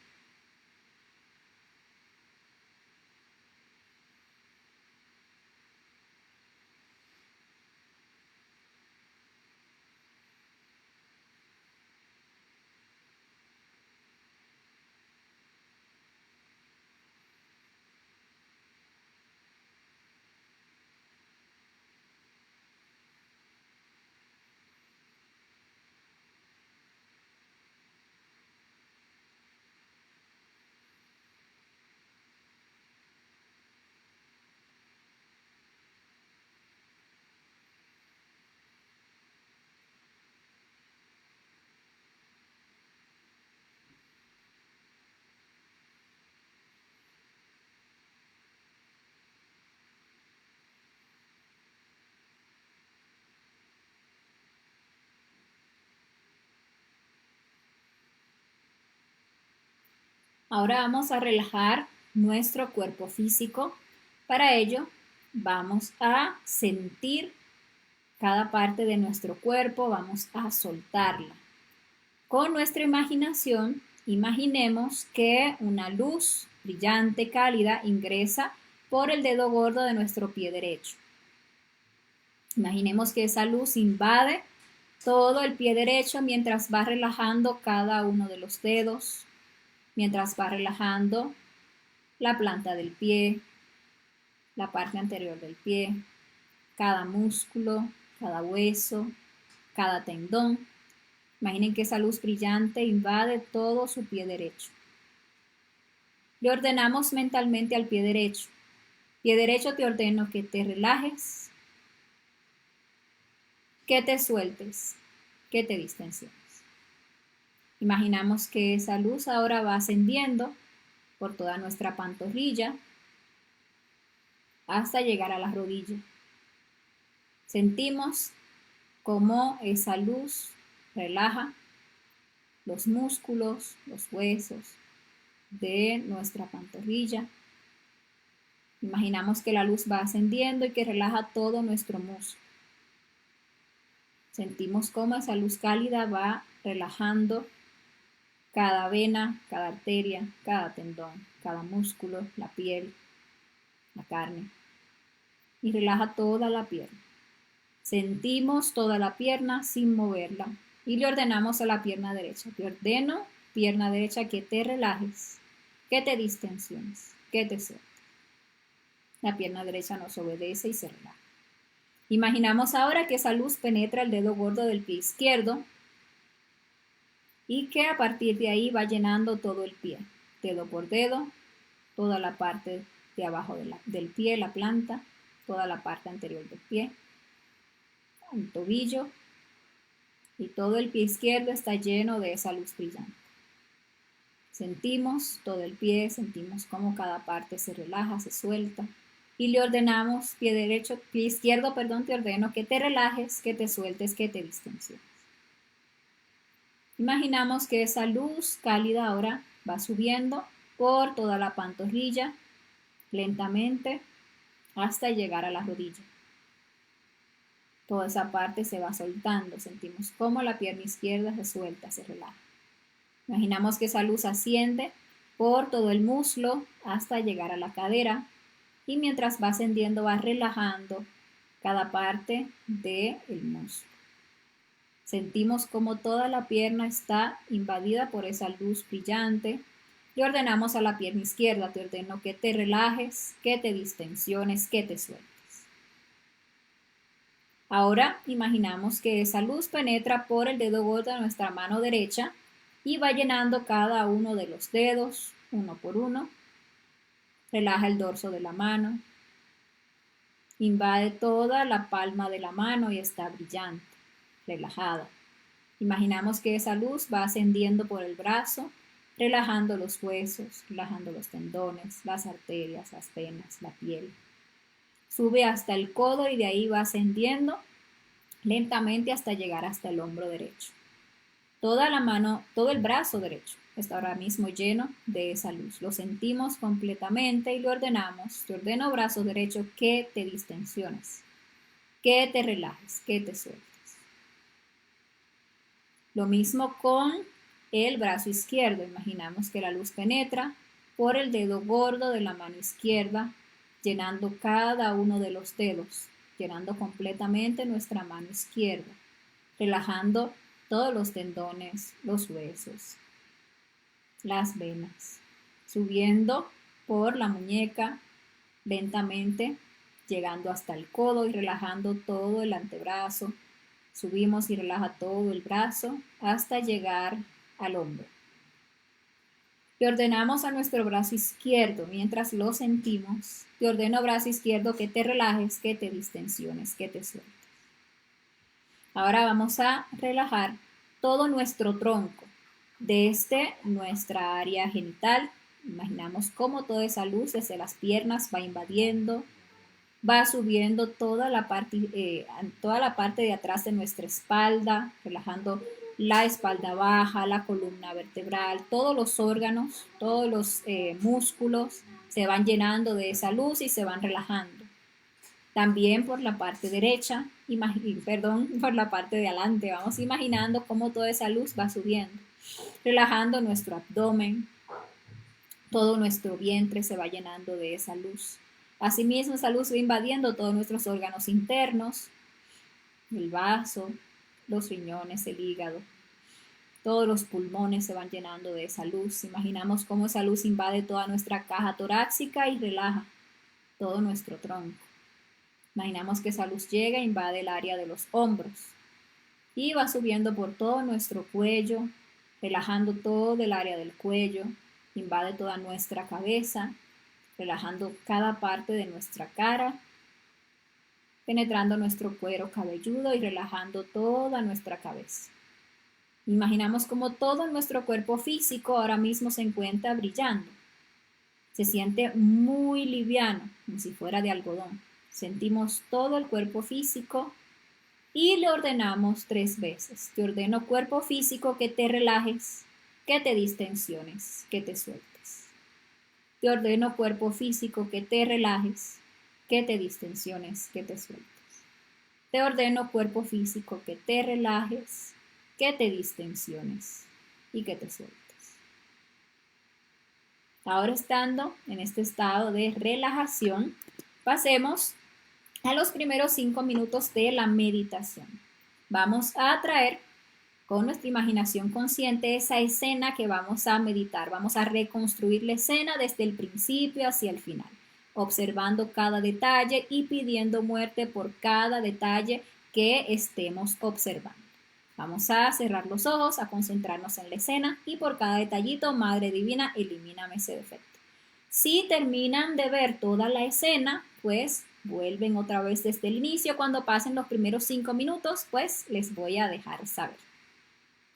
A: Ahora vamos a relajar nuestro cuerpo físico. Para ello vamos a sentir cada parte de nuestro cuerpo, vamos a soltarla. Con nuestra imaginación, imaginemos que una luz brillante, cálida, ingresa por el dedo gordo de nuestro pie derecho. Imaginemos que esa luz invade todo el pie derecho mientras va relajando cada uno de los dedos, mientras va relajando la planta del pie, la parte anterior del pie, cada músculo, cada hueso, cada tendón. Imaginen que esa luz brillante invade todo su pie derecho. Le ordenamos mentalmente al pie derecho. Pie derecho, te ordeno que te relajes, que te sueltes, que te distensiones. Imaginamos que esa luz ahora va ascendiendo por toda nuestra pantorrilla hasta llegar a la rodilla. Sentimos cómo esa luz relaja los músculos, los huesos de nuestra pantorrilla. Imaginamos que la luz va ascendiendo y que relaja todo nuestro músculo. Sentimos cómo esa luz cálida va relajando cada vena, cada arteria, cada tendón, cada músculo, la piel, la carne. Y relaja toda la pierna. Sentimos toda la pierna sin moverla. Y le ordenamos a la pierna derecha. Te ordeno, pierna derecha, que te relajes, que te distensiones, que te sueltes. La pierna derecha nos obedece y se relaja. Imaginamos ahora que esa luz penetra el dedo gordo del pie izquierdo y que a partir de ahí va llenando todo el pie, dedo por dedo, toda la parte de abajo del pie, la planta, toda la parte anterior del pie, el tobillo, y todo el pie izquierdo está lleno de esa luz brillante. Sentimos todo el pie, sentimos cómo cada parte se relaja, se suelta y le ordenamos, pie izquierdo, perdón, te ordeno que te relajes, que te sueltes, que te distensiones. Imaginamos que esa luz cálida ahora va subiendo por toda la pantorrilla, lentamente, hasta llegar a la rodilla. Toda esa parte se va soltando, sentimos cómo la pierna izquierda se suelta, se relaja. Imaginamos que esa luz asciende por todo el muslo hasta llegar a la cadera y mientras va ascendiendo va relajando cada parte del muslo. Sentimos como toda la pierna está invadida por esa luz brillante. Le ordenamos a la pierna izquierda, te ordeno que te relajes, que te distensiones, que te sueltes. Ahora imaginamos que esa luz penetra por el dedo gordo de nuestra mano derecha y va llenando cada uno de los dedos, uno por uno. Relaja el dorso de la mano. Invade toda la palma de la mano y está brillante, relajada. Imaginamos que esa luz va ascendiendo por el brazo, relajando los huesos, relajando los tendones, las arterias, las venas, la piel. Sube hasta el codo y de ahí va ascendiendo lentamente hasta llegar hasta el hombro derecho. Toda la mano, todo el brazo derecho está ahora mismo lleno de esa luz. Lo sentimos completamente y lo ordenamos. Te ordeno, brazo derecho, que te distensiones, que te relajes, que te sueltes. Lo mismo con el brazo izquierdo. Imaginamos que la luz penetra por el dedo gordo de la mano izquierda, llenando cada uno de los dedos, llenando completamente nuestra mano izquierda, relajando todos los tendones, los huesos, las venas, subiendo por la muñeca lentamente, llegando hasta el codo y relajando todo el antebrazo. Subimos y relaja todo el brazo hasta llegar al hombro. Le ordenamos a nuestro brazo izquierdo, mientras lo sentimos, te ordeno, brazo izquierdo, que te relajes, que te distensiones, que te sueltes. Ahora vamos a relajar todo nuestro tronco, desde nuestra área genital. Imaginamos cómo toda esa luz desde las piernas va invadiendo, va subiendo toda la parte de atrás de nuestra espalda, relajando la espalda baja, la columna vertebral, todos los órganos, todos los músculos se van llenando de esa luz y se van relajando. También por la parte derecha, por la parte de adelante, vamos imaginando cómo toda esa luz va subiendo, relajando nuestro abdomen, todo nuestro vientre se va llenando de esa luz. Asimismo, esa luz va invadiendo todos nuestros órganos internos, el vaso, los riñones, el hígado. Todos los pulmones se van llenando de esa luz. Imaginamos cómo esa luz invade toda nuestra caja torácica y relaja todo nuestro tronco. Imaginamos que esa luz llega e invade el área de los hombros y va subiendo por todo nuestro cuello, relajando todo el área del cuello, invade toda nuestra cabeza, relajando cada parte de nuestra cara, penetrando nuestro cuero cabelludo y relajando toda nuestra cabeza. Imaginamos como todo nuestro cuerpo físico ahora mismo se encuentra brillando. Se siente muy liviano, como si fuera de algodón. Sentimos todo el cuerpo físico y le ordenamos 3 veces. Te ordeno, cuerpo físico, que te relajes, que te distensiones, que te sueltes. Te ordeno, cuerpo físico, que te relajes, que te distensiones, que te sueltes. Te ordeno, cuerpo físico, que te relajes, que te distensiones y que te sueltes. Ahora, estando en este estado de relajación, pasemos a los primeros 5 minutos de la meditación. Vamos a atraer con nuestra imaginación consciente esa escena que vamos a meditar. Vamos a reconstruir la escena desde el principio hacia el final, observando cada detalle y pidiendo muerte por cada detalle que estemos observando. Vamos a cerrar los ojos, a concentrarnos en la escena y por cada detallito, Madre Divina, elimíname ese defecto. Si terminan de ver toda la escena, pues vuelven otra vez desde el inicio. Cuando pasen los primeros 5 minutos, pues les voy a dejar saber.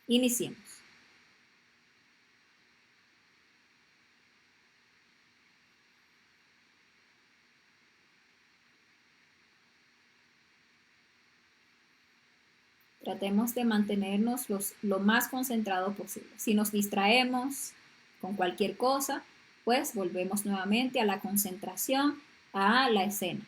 A: Iniciemos. Tratemos de mantenernos lo más concentrado posible. Si nos distraemos con cualquier cosa, pues volvemos nuevamente a la concentración, a la escena.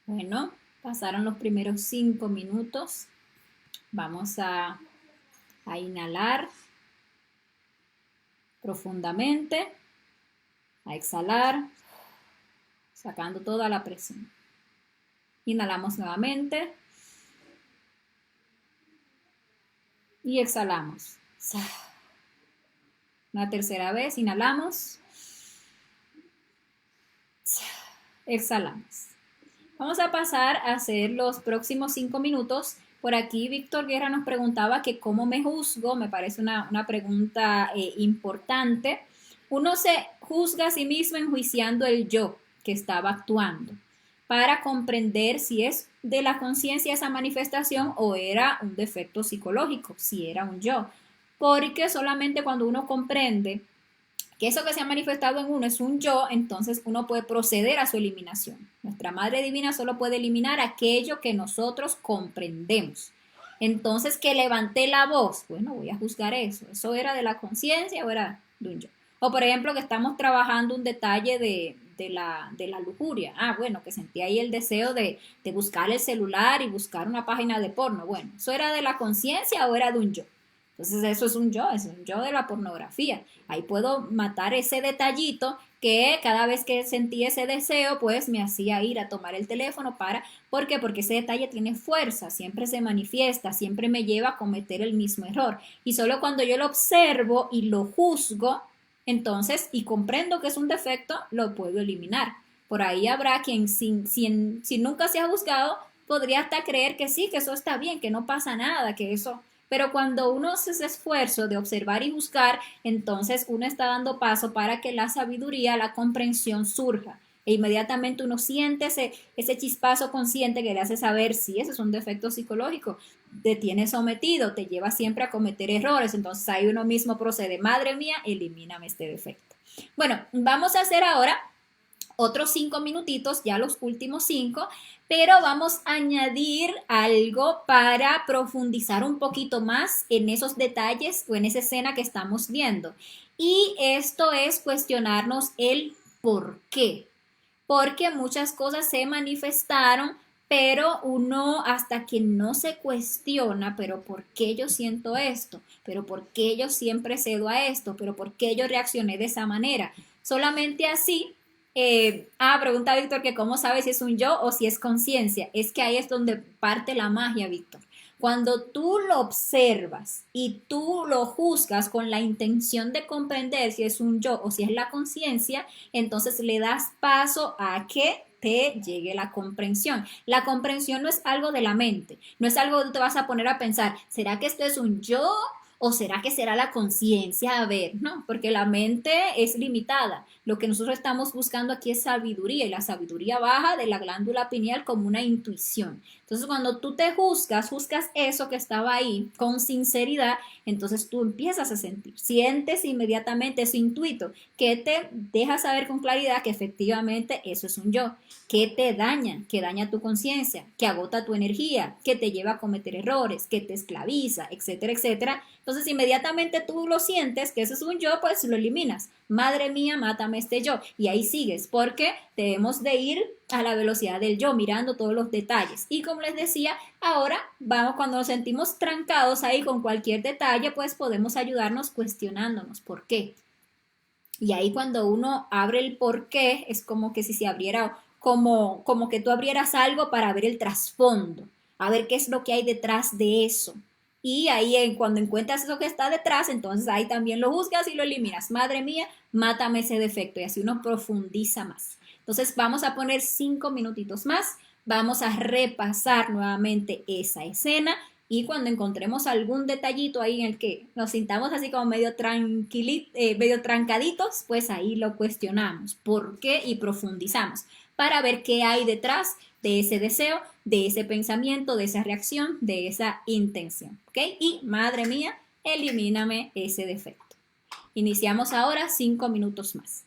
A: Bueno, pasaron los primeros 5 minutos. Vamos a A inhalar profundamente, a exhalar, sacando toda la presión. Inhalamos nuevamente y exhalamos. Una tercera vez, inhalamos, exhalamos. Vamos a pasar a hacer los próximos 5 minutos. Por aquí Víctor Guerra nos preguntaba que cómo me juzgo, me parece una pregunta importante. Uno se juzga a sí mismo enjuiciando el yo que estaba actuando para comprender si es de la conciencia esa manifestación o era un defecto psicológico, si era un yo. Porque solamente cuando uno comprende que eso que se ha manifestado en uno es un yo, entonces uno puede proceder a su eliminación. Nuestra Madre Divina solo puede eliminar aquello que nosotros comprendemos. Entonces, que levanté la voz, bueno, voy a juzgar eso. ¿Eso era de la conciencia o era de un yo? O por ejemplo, que estamos trabajando un detalle de la lujuria. Ah, bueno, que sentí ahí el deseo de buscar el celular y buscar una página de porno. Bueno, ¿eso era de la conciencia o era de un yo? Entonces eso es un yo de la pornografía. Ahí puedo matar ese detallito que cada vez que sentí ese deseo, pues me hacía ir a tomar el teléfono para, ¿por qué? Porque ese detalle tiene fuerza, siempre se manifiesta, siempre me lleva a cometer el mismo error. Y solo cuando yo lo observo y lo juzgo, entonces, y comprendo que es un defecto, lo puedo eliminar. Por ahí habrá quien si nunca se ha juzgado, podría hasta creer que sí, que eso está bien, que no pasa nada, que eso. Pero cuando uno hace ese esfuerzo de observar y buscar, entonces uno está dando paso para que la sabiduría, la comprensión surja. E inmediatamente uno siente ese chispazo consciente que le hace saber si ese es un defecto psicológico, te tiene sometido, te lleva siempre a cometer errores. Entonces ahí uno mismo procede, madre mía, elimíname este defecto. Bueno, vamos a hacer ahora otros 5 minutitos, ya los últimos 5, pero vamos a añadir algo para profundizar un poquito más en esos detalles o en esa escena que estamos viendo. Y esto es cuestionarnos el por qué. Porque muchas cosas se manifestaron, pero uno hasta que no se cuestiona, pero ¿por qué yo siento esto? ¿Pero por qué yo siempre cedo a esto? ¿Pero por qué yo reaccioné de esa manera? Solamente así. Pregunta Víctor que cómo sabe si es un yo o si es conciencia. Es que ahí es donde parte la magia, Víctor. Cuando tú lo observas y tú lo juzgas con la intención de comprender si es un yo o si es la conciencia, entonces le das paso a que te llegue la comprensión. La comprensión no es algo de la mente, no es algo que te vas a poner a pensar, ¿será que esto es un yo o será que será la conciencia? A ver, no, porque la mente es limitada. Lo que nosotros estamos buscando aquí es sabiduría y la sabiduría baja de la glándula pineal como una intuición. Entonces, cuando tú te juzgas eso que estaba ahí con sinceridad, entonces tú empiezas a sentir, sientes inmediatamente ese intuito que te deja saber con claridad que efectivamente eso es un yo, que daña tu conciencia, que agota tu energía, que te lleva a cometer errores, que te esclaviza, etcétera, etcétera. Entonces, inmediatamente tú lo sientes que eso es un yo, pues lo eliminas. Madre mía, mátame este yo. Y ahí sigues, porque debemos de ir a la velocidad del yo, mirando todos los detalles. Y como les decía, ahora vamos, cuando nos sentimos trancados ahí con cualquier detalle, pues podemos ayudarnos cuestionándonos por qué. Y ahí cuando uno abre el por qué, es como que si se abriera, como que tú abrieras algo para ver el trasfondo, a ver qué es lo que hay detrás de eso. Y ahí cuando encuentras eso que está detrás, entonces ahí también lo juzgas y lo eliminas. Madre mía, mátame ese defecto. Y así uno profundiza más. Entonces vamos a poner 5 minutitos más. Vamos a repasar nuevamente esa escena y cuando encontremos algún detallito ahí en el que nos sintamos así como medio trancaditos, pues ahí lo cuestionamos, por qué y profundizamos para ver qué hay detrás de ese deseo, de ese pensamiento, de esa reacción, de esa intención. ¿Ok? Y madre mía, elimíname ese defecto. Iniciamos ahora 5 minutos más.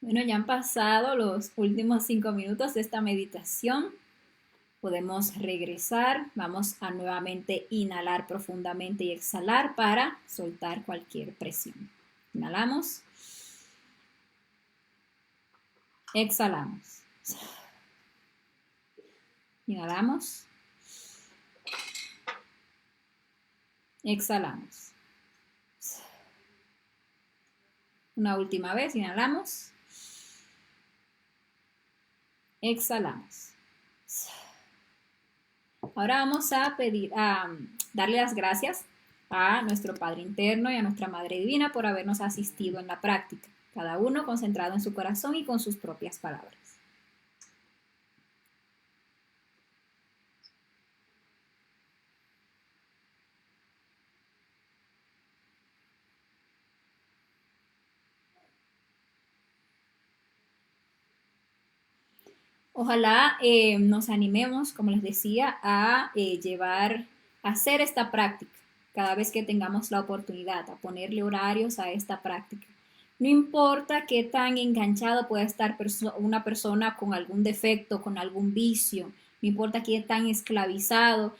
A: Bueno, ya han pasado los últimos 5 minutos de esta meditación. Podemos regresar. Vamos a nuevamente inhalar profundamente y exhalar para soltar cualquier presión. Inhalamos. Exhalamos. Inhalamos. Exhalamos. Una última vez, inhalamos. Exhalamos. Ahora vamos a darle las gracias a nuestro Padre Interno y a nuestra Madre Divina por habernos asistido en la práctica, cada uno concentrado en su corazón y con sus propias palabras. Ojalá nos animemos, como les decía, a hacer esta práctica cada vez que tengamos la oportunidad, a ponerle horarios a esta práctica. No importa qué tan enganchado pueda estar una persona con algún defecto, con algún vicio, no importa qué tan esclavizado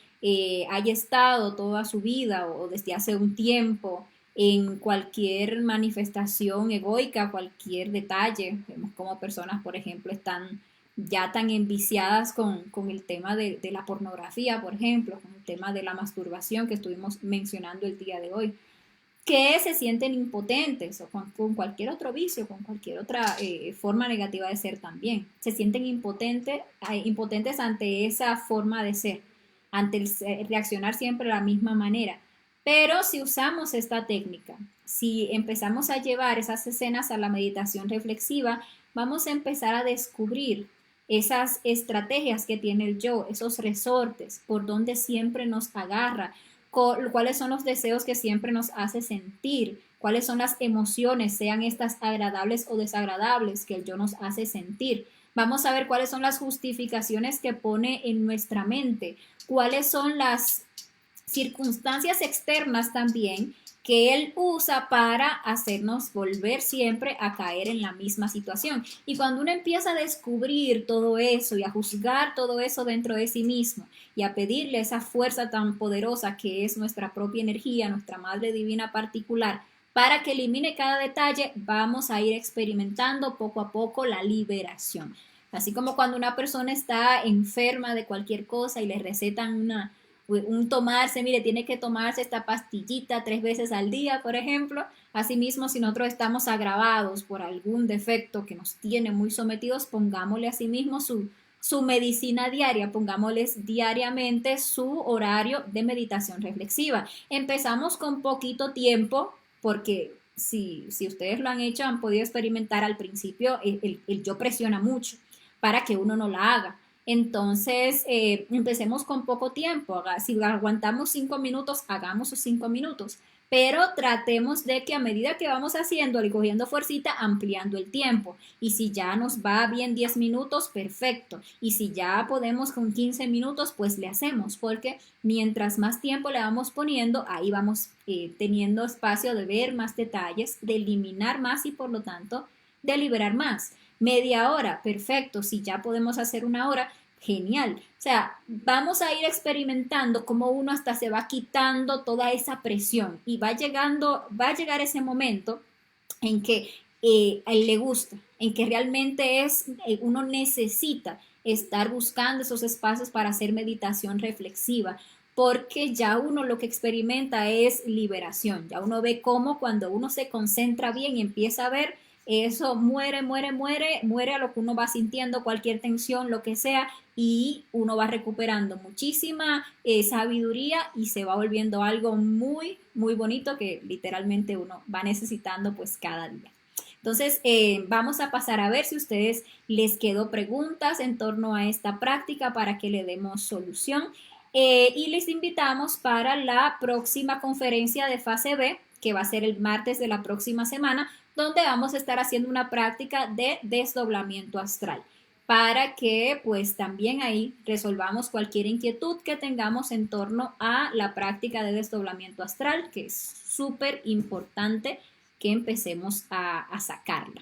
A: haya estado toda su vida o desde hace un tiempo en cualquier manifestación egoica, cualquier detalle. Vemos como personas, por ejemplo, están ya tan enviciadas con el tema de la pornografía, por ejemplo, con el tema de la masturbación que estuvimos mencionando el día de hoy, que se sienten impotentes o con cualquier otro vicio, con cualquier otra forma negativa de ser también. Se sienten impotentes ante esa forma de ser, ante reaccionar siempre de la misma manera. Pero si usamos esta técnica, si empezamos a llevar esas escenas a la meditación reflexiva, vamos a empezar a descubrir esas estrategias que tiene el yo, esos resortes, por donde siempre nos agarra, cuáles son los deseos que siempre nos hace sentir, cuáles son las emociones, sean estas agradables o desagradables, que el yo nos hace sentir. Vamos a ver cuáles son las justificaciones que pone en nuestra mente, cuáles son las circunstancias externas también que él usa para hacernos volver siempre a caer en la misma situación. Y cuando uno empieza a descubrir todo eso y a juzgar todo eso dentro de sí mismo y a pedirle esa fuerza tan poderosa que es nuestra propia energía, nuestra Madre Divina particular, para que elimine cada detalle, vamos a ir experimentando poco a poco la liberación. Así como cuando una persona está enferma de cualquier cosa y le recetan mire, tiene que tomarse esta pastillita 3 veces al día, por ejemplo. Asimismo, si nosotros estamos agravados por algún defecto que nos tiene muy sometidos, pongámosle asimismo su medicina diaria, pongámosles diariamente su horario de meditación reflexiva. Empezamos con poquito tiempo, porque si ustedes lo han hecho, han podido experimentar al principio, el yo presiona mucho para que uno no la haga. Entonces, empecemos con poco tiempo. Si aguantamos 5 minutos, hagamos sus 5 minutos. Pero tratemos de que a medida que vamos haciendo y cogiendo fuercita, ampliando el tiempo. Y si ya nos va bien 10 minutos, perfecto. Y si ya podemos con 15 minutos, pues le hacemos. Porque mientras más tiempo le vamos poniendo, ahí vamos teniendo espacio de ver más detalles, de eliminar más y por lo tanto de liberar más. Media hora, perfecto. Si ya podemos hacer una hora, genial. O sea, vamos a ir experimentando cómo uno hasta se va quitando toda esa presión y va a llegar ese momento en que a él le gusta, en que realmente uno necesita estar buscando esos espacios para hacer meditación reflexiva, porque ya uno lo que experimenta es liberación, ya uno ve cómo cuando uno se concentra bien y empieza a ver eso muere a lo que uno va sintiendo, cualquier tensión, lo que sea, y uno va recuperando muchísima sabiduría y se va volviendo algo muy, muy bonito que literalmente uno va necesitando pues cada día. Entonces, vamos a pasar a ver si a ustedes les quedó preguntas en torno a esta práctica para que le demos solución. Y les invitamos para la próxima conferencia de fase B, que va a ser el martes de la próxima semana, donde vamos a estar haciendo una práctica de desdoblamiento astral para que pues también ahí resolvamos cualquier inquietud que tengamos en torno a la práctica de desdoblamiento astral, que es súper importante que empecemos a sacarla.